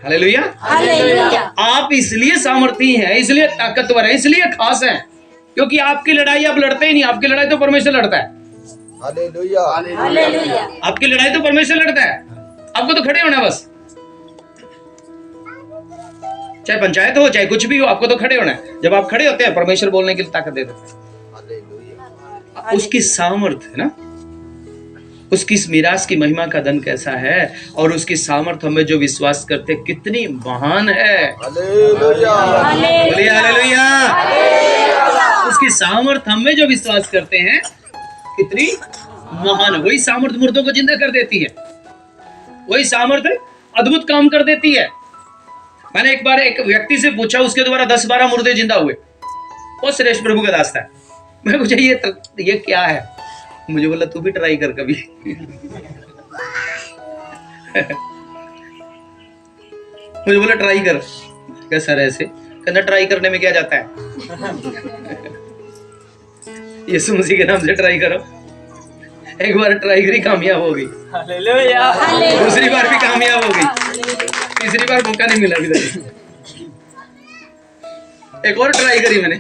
हालेलुया। हालेलुया। आप इसलिए सामर्थी हैं, इसलिए ताकतवर हैं, इसलिए खास हैं, क्योंकि आपकी लड़ाई आप लड़ते ही नहीं, आपकी लड़ाई तो परमेश्वर लड़ता है। हालेलुया। आपकी लड़ाई तो परमेश्वर लड़ता है, आपको तो खड़े होना है बस। चाहे पंचायत हो चाहे कुछ भी हो, आपको तो खड़े होना है। जब आप खड़े होते हैं परमेश्वर बोलने के लिए ताकत दे देते हैं। उसकी सामर्थ है ना, उसकी इस मीरास की महिमा का धन कैसा है, और उसकी सामर्थ हमें जो विश्वास करते कितनी महान है। बोलिए हालेलुया। उसकी सामर्थ हमें जो विश्वास करते हैं कितनी महान है। वही सामर्थ मुर्दों को जिंदा कर देती है, वही सामर्थ अद्भुत काम कर देती है। मैंने एक बार एक व्यक्ति से पूछा, उसके द्वारा 10-12 मुर्दे जिंदा हुए। वो श्रेष्ठ प्रभु का दास था। मैं पूछा ये क्या है? मुझे बोला तू भी ट्राई कर कभी। मुझे बोला ट्राई कर। क्या सर ऐसे? कहना ट्राई करने में क्या जाता है? यीशु मसीह के नाम से ट्राई करो। एक बार ट्राई करी, कामयाब हो गई। हालेलुया। दूसरी बार भी कामयाब हो गई, तीसरी बार मौका नहीं मिला अभी तक। एक और ट्राई करी मैंने।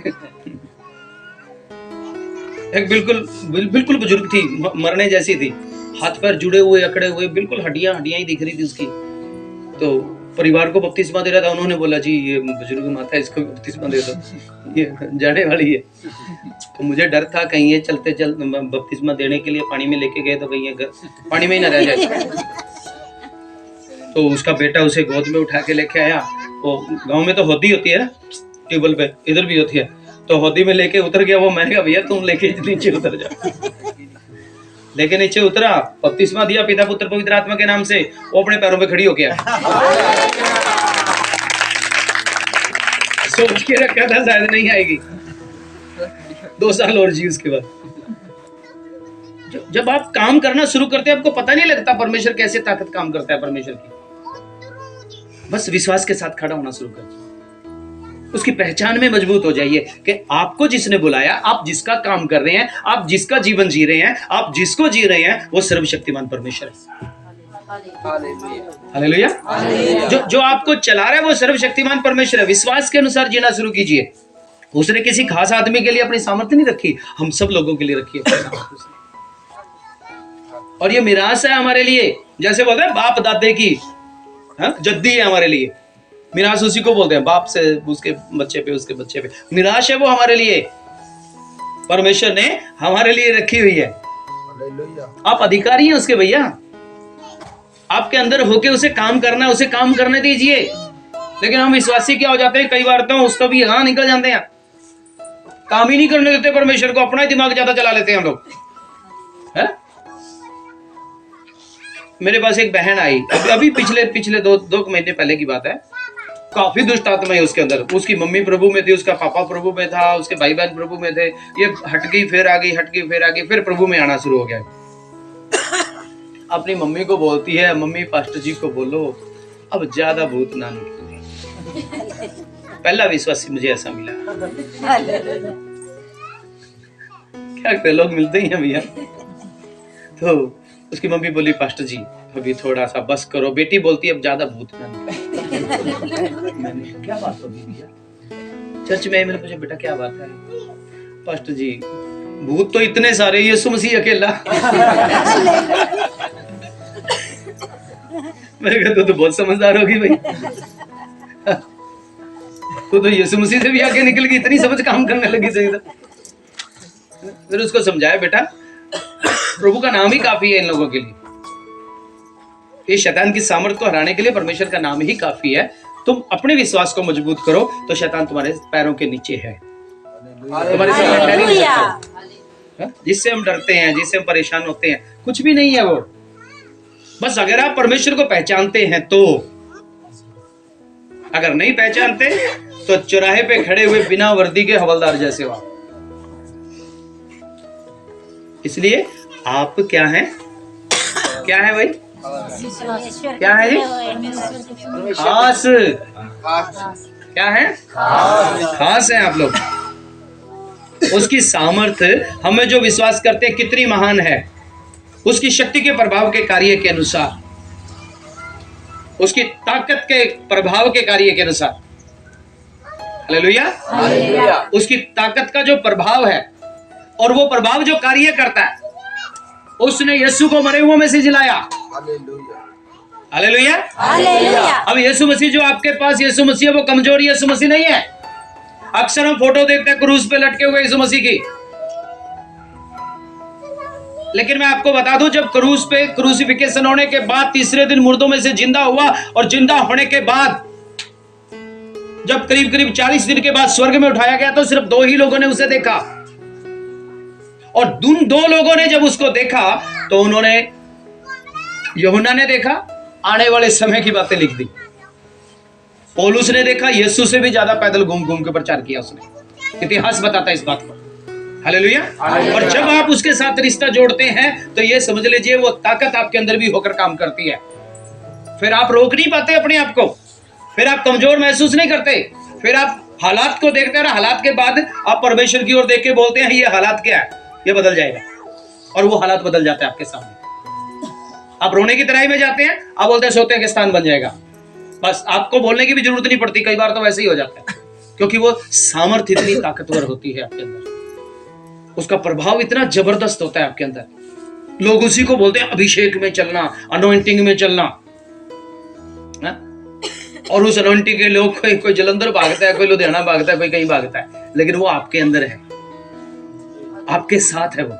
एक बिल्कुल बुजुर्ग थी, मरने जैसी थी, हाथ पैर जुड़े हुए, अकड़े हुए, बिल्कुल हड्डियां ही दिख रही थी उसकी। तो परिवार को बपतिस्मा दे रहा था। उन्होंने बोला जी ये बुजुर्ग माता है, इसको बपतिस्मा दे दो, ये जाने वाली है। तो मुझे डर था कहीं ये चलते बपतिस्मा देने के लिए पानी में लेके गए तो कहीं ये पानी में ही ना रह जाए। तो उसका बेटा उसे गोद में उठा के लेके आया। वो गांव में तो होदी होती है ना, ट्यूबवेल पे, इधर भी होती है। तो होदी में लेके उतर गया वो। मैंने कहा भैया तुम लेके नीचे उतर जाओ। लेके नीचे उतरा, बपतिस्मा दिया पिता पुत्र पवित्र आत्मा के नाम से। वो अपने पैरों पे खड़ी हो गया। सोच के रखा था शायद नहीं आएगी, 2 साल और जी उसके बाद। जब आप काम करना शुरू करते हैं आपको पता नहीं लगता परमेश्वर कैसे ताकत काम करता है परमेश्वर की। बस विश्वास के साथ खड़ा होना शुरू करिए, उसकी पहचान में मजबूत हो जाइए कि आपको जिसने बुलाया, आप जिसका काम कर रहे हैं, आप जिसका जीवन जी रहे हैं, आप जिसको जी रहे हैं, वो सर्वशक्तिमान परमेश्वर है। हालेलुया। जो आपको चला रहा है वो सर्वशक्तिमान परमेश्वर है। विश्वास के अनुसार जीना शुरू कीजिए। उसने किसी खास आदमी के लिए अपनी सामर्थ्य नहीं रखी, हम सब लोगों के लिए रखी है। और ये मिरास है हमारे लिए, जैसे बोलते हैं बाप दादे की जद्दी है हमारे लिए। मिरास उसी को बोलते हैं, बाप से उसके बच्चे पे, उसके बच्चे पे। मिरास है वो हमारे लिए, परमेश्वर ने हमारे लिए रखी हुई है। आप अधिकारी हैं उसके भैया। आपके अंदर होके उसे काम करना है, उसे काम करने दीजिए। लेकिन हम विश्वासी क्या हो जाते हैं कई बार तो उसका भी यहाँ निकल जाते हैं, काम ही नहीं करने देते परमेश्वर को, अपना ही दिमाग ज्यादा चला लेते हैं हम लोग। मेरे पास एक बहन आई अभी पिछले दो महीने पहले की बात है। काफी दुष्ट आत्मा है उसके अंदर। उसकी मम्मी प्रभु में थी, उसका पापा प्रभु में था, उसके भाई बहन प्रभु में थे। ये हट गई फिर आ गई, हट गई फिर आ गई, फिर प्रभु में आना शुरू हो गया। अपनी मम्मी को बोलती है, मम्मी पास्टर जी को बोलो अब ज्यादा भूत ना निकले। पहला विश्वासी मुझे ऐसा मिला। क्या करते लोग मिलते ही हैं भैया। तो उसकी मम्मी बोली पास्टर जी अभी थोड़ा सा बस करो। बेटी बोलती है अब ज्यादा भूत ना निकले। मैंने क्या बात होगी भैया? चर्च में मैंने पूछा बेटा क्या बात है? पास्टर जी भूत तो इतने सारे, यीशु मसीह अकेला। मैंने कहा तो बहुत समझदार होगी भाई, तो यीशु मसीह से भी आगे निकल गई, इतनी समझ काम करने लगी सही। फिर उसको समझाया बेटा प्रभु का नाम ही काफी है इन लोगों के लिए। ये शैतान की सामर्थ को हराने के लिए परमेश्वर का नाम ही काफी है। तुम अपने विश्वास को मजबूत करो तो शैतान तुम्हारे पैरों के नीचे है, तुम्हारे से ठहर ही नहीं सकता। जिससे हम डरते हैं, जिससे हम परेशान होते हैं, कुछ भी नहीं है वो। बस अगर आप परमेश्वर को पहचानते हैं तो, अगर नहीं पहचानते तो चौराहे पे खड़े हुए बिना वर्दी के हवलदार जैसे हो आप। इसलिए आप क्या हैं? क्या है भाई? क्या है जी? खास। क्या है? खास है आप लोग। उसकी सामर्थ्य, हमें जो विश्वास करते हैं कितनी महान है, उसकी शक्ति के प्रभाव के कार्य के अनुसार, उसकी ताकत के प्रभाव के कार्य के अनुसार, हालेलुया, उसकी ताकत का जो प्रभाव है और वो प्रभाव जो कार्य करता है, उसने यीशु को मरे हुओं में से जिलाया। हालेलुया। अब यीशु मसीह जो आपके पास यीशु मसीह है, वो कमजोर यीशु मसीह नहीं है। अक्सर हम फोटो देखते हैं क्रूस पे लटके हुए यीशु मसीह की, लेकिन मैं आपको बता दूं, जब क्रूस पे क्रूसिफिकेशन होने के बाद तीसरे दिन मुर्दों में से जिंदा हुआ, और जिंदा होने के बाद जब करीब करीब 40 दिन के बाद स्वर्ग में उठाया गया, तो सिर्फ 2 ही लोगों ने उसे देखा। और उन 2 लोगों ने जब उसको देखा तो उन्होंने, यूहन्ना ने देखा, आने वाले समय की बातें लिख दी। पौलुस ने देखा, यीशु से भी ज्यादा पैदल घूम घूम के प्रचार किया उसने। इतिहास बताता है इस बात को। हालेलुया। और जब आप उसके साथ रिश्ता जोड़ते हैं तो ये समझ लीजिए वो ताकत आपके अंदर भी होकर काम करती है। फिर आप रोक नहीं पाते अपने आप को, फिर आप कमजोर महसूस नहीं करते, फिर आप हालात को देखते हैं, हालात के बाद आप परमेश्वर की ओर देख के बोलते हैं ये हालात क्या है, ये बदल जाएगा, और वो हालात बदल जाते हैं आपके सामने। आप रोने की तराई में जाते हैं, आप बोलते हैं सोते के स्थान बन जाएगा। बस आपको बोलने की भी जरूरत नहीं पड़ती, कई बार तो वैसे ही हो जाता है, क्योंकि वो सामर्थ्य इतनी ताकतवर होती है आपके अंदर, उसका प्रभाव इतना जबरदस्त होता है आपके अंदर। लोग उसी को बोलते हैं अभिषेक में चलना, अनॉइंटिंग में चलना, और उस अनॉइंटिंग के लोग, कोई जलंधर भागता है, कोई लुधियाना भागता है, कोई कहीं भागता है, लेकिन वो आपके अंदर है, आपके साथ है वो।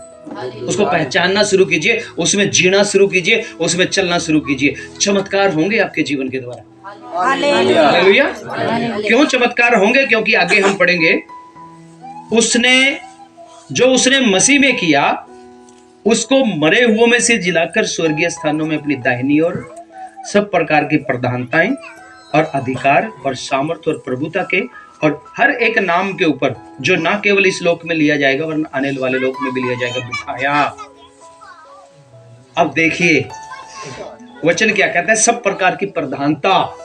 उसको पहचानना शुरू कीजिए, उसमें जीना शुरू कीजिए, उसमें चलना शुरू कीजिए। चमत्कार होंगे आपके जीवन के द्वारा। हालेलुया। क्यों चमत्कार होंगे? क्योंकि आगे हम पढ़ेंगे, उसने मसीह में किया, उसको मरे हुओं में से जिलाकर स्वर्गीय स्थानों में अपनी दाहिनी ओर सब प्रकार की प्रधानताएं और अधिकार और सामर्थ और प्रभुता के और हर एक नाम के ऊपर, जो ना केवल इस लोक में लिया जाएगा वरन आने वाले लोक में भी लिया जाएगा, बिठाया। अब देखिए वचन क्या कहता है, सब प्रकार की प्रधानता।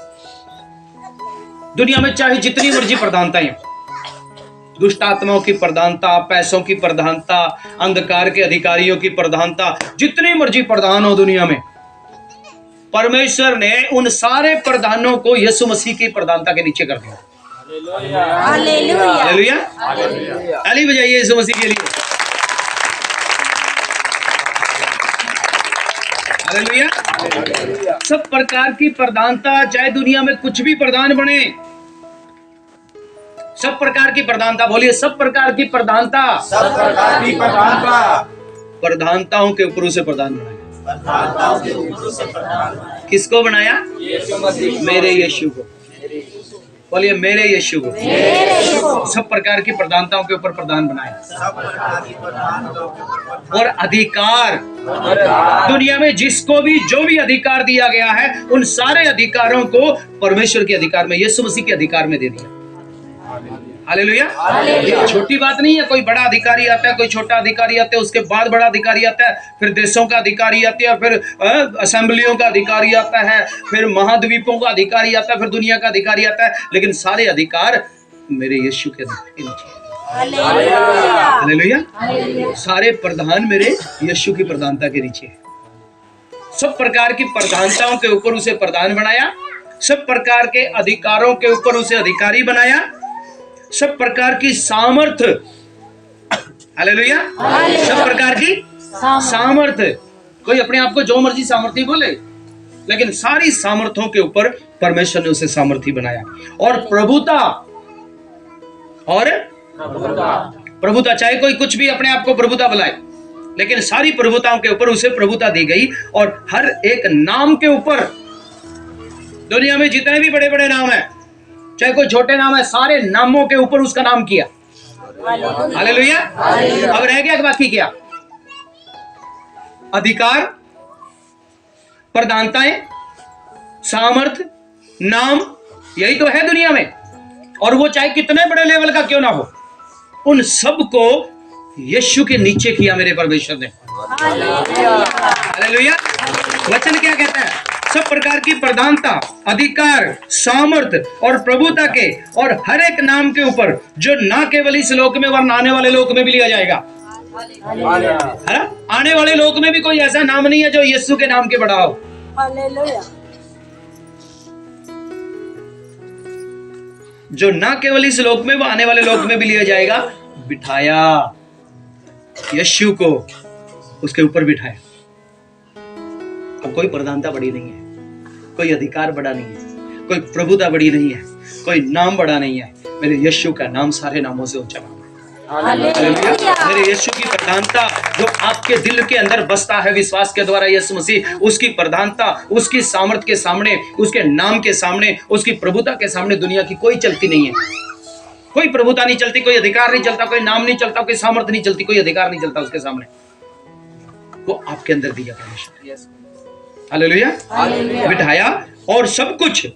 दुनिया में चाहे जितनी मर्जी प्रधानताएं, दुष्ट आत्माओं की प्रधानता, पैसों की प्रधानता, अंधकार के अधिकारियों की प्रधानता, जितनी मर्जी प्रधान हो दुनिया में, परमेश्वर ने उन सारे प्रधानों को यीशु मसीह की प्रधानता के नीचे कर दिया। हालेलुया। ताली बजाइए यीशु मसीह के लिए। हालेलुया। सब प्रकार की प्रधानता, चाहे दुनिया में कुछ भी प्रधान बने, सब प्रकार की प्रधानता, बोलिए सब प्रकार की प्रधानता, सब प्रकार की प्रधानता, प्रधानताओं के ऊपर उसे प्रधान बनाया। किसको बनाया? यीशु मसीह। मेरे यीशु को। बोलिए मेरे यीशु को। सब प्रकार की प्रधानताओं के ऊपर प्रधान बनाया। और अधिकार, दुनिया में जिसको भी जो भी अधिकार दिया गया है, उन सारे अधिकारों को परमेश्वर के अधिकार में, यीशु मसीह के अधिकार में दे दिया। हालेलुया। ये छोटी बात नहीं है, कोई बड़ा अधिकारी आता है, कोई छोटा अधिकारी आता है, उसके बाद बड़ा अधिकारी आता है, फिर देशों का अधिकारी आता है, फिर असेंबलियों का अधिकारी आता है, फिर महाद्वीपों का अधिकारी आता है, फिर दुनिया का अधिकारी आता है, लेकिन सारे अधिकार मेरे यीशु के नीचे। हालेलुया। सारे प्रधान मेरे यीशु की प्रधानता के नीचे है। सब प्रकार की प्रधानताओं के ऊपर उसे प्रधान बनाया, सब प्रकार के अधिकारों के ऊपर उसे अधिकारी बनाया, सब प्रकार की सामर्थ, हालेलुया, सब प्रकार की सामर्थ। कोई अपने आप को जो मर्जी सामर्थी बोले, लेकिन सारी सामर्थों के ऊपर परमेश्वर ने उसे सामर्थी बनाया। और प्रभुता, चाहे कोई कुछ भी अपने आप को प्रभुता बुलाए, लेकिन सारी प्रभुताओं के ऊपर उसे प्रभुता दी गई। और हर एक नाम के ऊपर दुनिया में जितने भी बड़े बड़े नाम है, चाहे कोई छोटे नाम है, सारे नामों के ऊपर उसका नाम किया। हालेलुया। अब रह गया बाकी क्या? अधिकार, प्रधानताएं, सामर्थ, नाम, यही तो है दुनिया में। और वो चाहे कितने बड़े लेवल का क्यों ना हो, उन सब को यीशु के नीचे किया मेरे परमेश्वर ने। हालेलुया। वचन क्या कहता है? सब प्रकार की प्रधानता, अधिकार, सामर्थ और प्रभुता के और हर एक नाम के ऊपर, जो ना केवल इस लोक में वरन आने वाले लोक में भी लिया जाएगा। है ना? आने वाले लोक में भी कोई ऐसा नाम नहीं है जो यीशु के नाम के बड़ा हो। जो ना केवल इस लोक में वो आने वाले लोक में भी लिया जाएगा। बिठाया यीशु को, उसके ऊपर बिठाया। अब कोई प्रधानता बड़ी नहीं है, कोई अधिकार बड़ा नहीं है, कोई प्रभुता बड़ी नहीं है, कोई नाम बड़ा नहीं है। मेरे यीशु का नाम सारे नामों से ऊंचा नाम है। मेरे यीशु की प्रधानता जो आपके दिल के अंदर बसता है विश्वास के द्वारा, यीशु मसीह, उसकी प्रधानता, उसकी सामर्थ के सामने, उसके नाम के सामने, उसकी प्रभुता के सामने दुनिया की कोई चलती नहीं है। कोई प्रभुता नहीं चलती, कोई अधिकार नहीं चलता, कोई नाम नहीं चलता, कोई सामर्थ नहीं चलती, कोई अधिकार नहीं चलता उसके सामने। वो आपके अंदर दिया परमेश्वर। हालेलुया। बिठाया और सब कुछ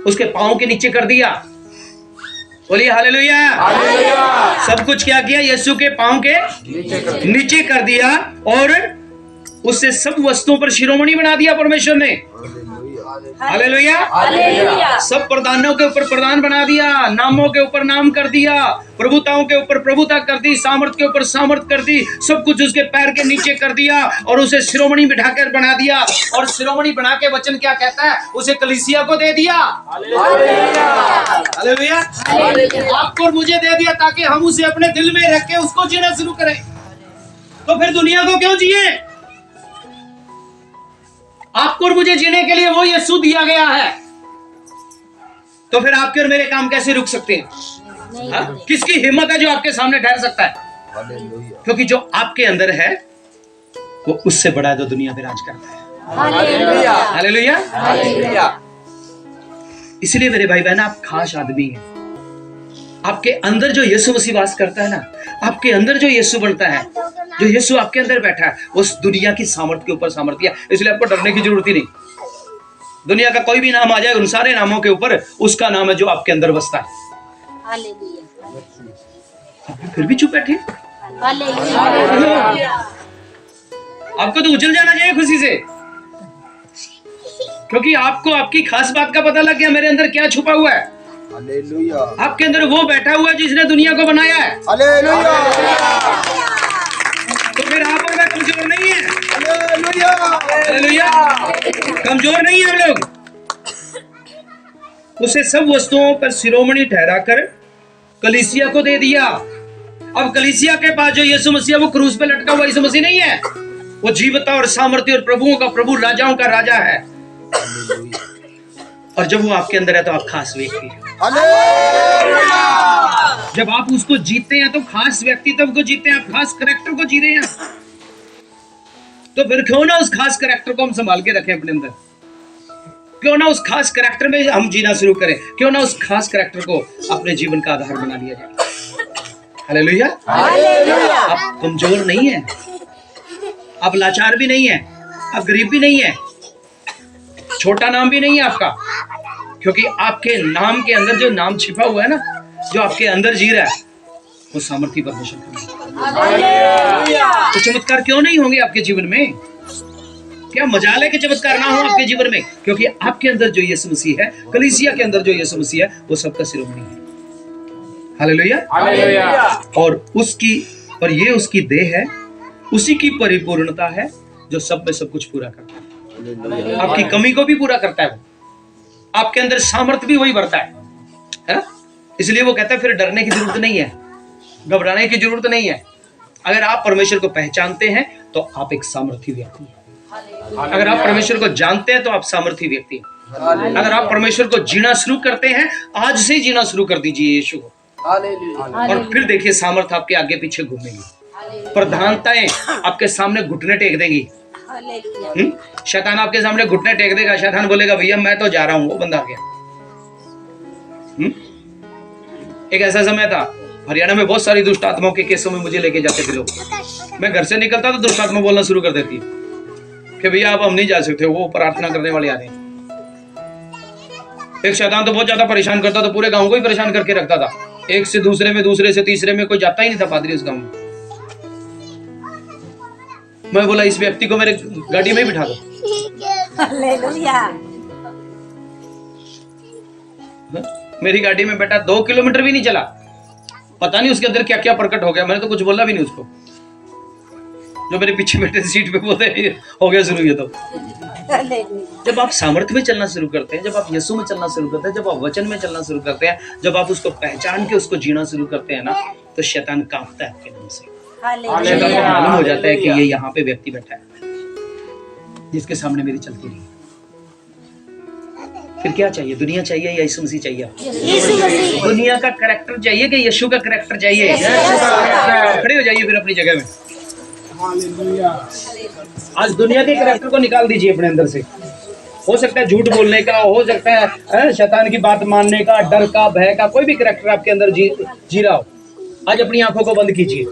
उसके पांव के नीचे कर दिया। बोलिए हालेलुया। सब कुछ क्या किया? यीशु के पांव के नीचे कर दिया और उससे सब वस्तुओं पर शिरोमणि बना दिया परमेश्वर ने। हालेलुया। सब प्रधानों के ऊपर प्रधान बना दिया, नामों के ऊपर नाम कर दिया, प्रभुताओं के ऊपर प्रभुता कर दी, सामर्थ के ऊपर सामर्थ कर दी, सब कुछ उसके पैर के नीचे कर दिया और उसे शिरोमणि बिठाकर बना दिया। और शिरोमणि बना के वचन क्या कहता है? उसे कलीसिया को दे दिया। हालेलुया। आपको और मुझे दे दिया ताकि हम उसे अपने दिल में रख के उसको जीना शुरू करें। तो फिर दुनिया को क्यों जिए? आपको और मुझे जीने के लिए वो यीशु दिया गया है। तो फिर आपके और मेरे काम कैसे रुक सकते हैं? किसकी हिम्मत है जो आपके सामने ठहर सकता है? क्योंकि जो आपके अंदर है वो उससे बड़ा है जो दुनिया में राज करता है। हालेलुया। इसलिए मेरे भाई बहन, आप खास आदमी हैं। आपके अंदर जो यीशु मसीह वास करता है ना, आपके अंदर जो यीशु बनता है, जो यीशु आपके अंदर बैठा है, उस दुनिया की सामर्थ के ऊपर सामर्थ्य। इसलिए आपको डरने की जरूरत ही नहीं। दुनिया का कोई भी नाम आ जाए, उन सारे नामों के ऊपर उसका नाम है जो आपके अंदर बसता है। फिर भी चुप बैठे। आपको तो उछल जाना चाहिए खुशी से, क्योंकि आपको आपकी खास बात का पता लग गया, मेरे अंदर क्या छुपा हुआ है। हालेलुया। आपके अंदर वो बैठा हुआ है जिसने दुनिया को बनाया है। हालेलुया। तो फिर आप और मैं कमजोर नहीं है। हालेलुया। हालेलुया। कमजोर नहीं है हम लोग। उसे सब वस्तुओं पर शिरोमणि ठहराकर कलीसिया को दे दिया। अब कलीसिया के पास जो यीशु मसीह, वो क्रूस पे लटका हुआ यीशु मसीह नहीं है। वो जीवता और सामर्थ्य और प्रभुओं का प्रभु, राजाओं का राजा है। और जब वो आपके अंदर है तो आप खास व्यक्ति हैं। जब आप उसको जीते हैं तो खास व्यक्तित्व को जीते हैं, आप खास करैक्टर को जी रहे हैं। तो फिर क्यों ना उस खास करैक्टर को हम संभाल के रखें अपने अंदर? क्यों ना उस खास करैक्टर में हम जीना शुरू करें? क्यों ना उस खास करैक्टर को अपने जीवन का आधार बना लिया जाए? हालेलुया। आप कमजोर नहीं है, आप लाचार भी नहीं है, आप गरीब भी नहीं है, छोटा नाम भी नहीं है आपका, क्योंकि आपके नाम के अंदर जो नाम छिपा हुआ है ना, जो आपके अंदर जी रहा है, वो सामर्थ्य परमेश्वर का। तो चमत्कार क्यों नहीं होंगे आपके जीवन में? क्या मजाल है कि चमत्कार ना हो आपके जीवन में? क्योंकि आपके अंदर जो यीशु मसीह है, कलीसिया के अंदर जो यीशु मसीह है, वो सबका शिरोमणि है। हालेलुया। और ये उसकी देह है, उसी की परिपूर्णता है जो सब में सब कुछ पूरा करता है। आपकी कमी को भी पूरा करता है वो। आपके अंदर सामर्थ्य भी वही बढ़ता है ना? इसलिए वो कहता है फिर डरने की जरूरत नहीं है, घबराने की जरूरत नहीं है। अगर आप परमेश्वर को पहचानते हैं तो आप एक सामर्थ्य व्यक्ति हैं। अगर आप परमेश्वर को जानते हैं तो आप सामर्थ्य व्यक्ति हैं। अगर आप परमेश्वर को जीना शुरू करते हैं, आज से जीना शुरू कर दीजिए यीशु को, और फिर देखिए सामर्थ्य आपके आगे पीछे घूमेगी, प्रधानताएं आपके सामने घुटने टेक देंगी, शैतान आपके सामने घुटने टेक देगा, शैतान बोलेगा भैया मैं तो जा रहा हूँ, वो बंदा आ गया। एक ऐसा समय था हरियाणा में बहुत सारी दुष्ट आत्माओं के केसों में मुझे लेके जाते थे लोग। मैं घर से निकलता तो दुष्ट आत्मा बोलना शुरू कर देती कि भैया आप हम नहीं जा सकते, वो प्रार्थना करने वाले आ रहे हैं। एक शैतान तो बहुत ज्यादा परेशान करता था, पूरे गांव को ही परेशान करके रखता था। एक से दूसरे में, दूसरे से तीसरे में, कोई जाता ही नहीं था पादरी उस गांव में। मैं बोला इस व्यक्ति को मेरे गाड़ी में ही बिठा दो। मेरी गाड़ी में बैठा, 2 किलोमीटर भी नहीं चला, पता नहीं उसके अंदर क्या क्या प्रकट हो गया। मैंने तो कुछ बोला भी नहीं उसको। जो मेरे पीछे बैठे सीट पे बोलते हो गया शुरू। ये तो जब आप सामर्थ्य में चलना शुरू करते हैं, जब आप यीशु में चलना शुरू करते हैं, जब आप वचन में चलना शुरू करते हैं, जब आप उसको पहचान के उसको जीना शुरू करते हैं ना, तो शैतान कांपता है आपके नाम से। शैतान को मालूम हो जाता है कि ये यहाँ पे व्यक्ति बैठा है जिसके सामने मेरी चलती रही। फिर क्या चाहिए? दुनिया चाहिए या यीशु मसीह चाहिए? दुनिया का करैक्टर चाहिए कि यीशु का करैक्टर चाहिए? खड़े हो जाइए फिर अपनी जगह में। आज दुनिया के करैक्टर को निकाल दीजिए अपने अंदर से। हो सकता है झूठ बोलने का, हो सकता है शैतान की बात मानने का, डर का, भय का, कोई भी करैक्टर आपके अंदर जी रहा हो। आज अपनी आंखों को बंद कीजिए।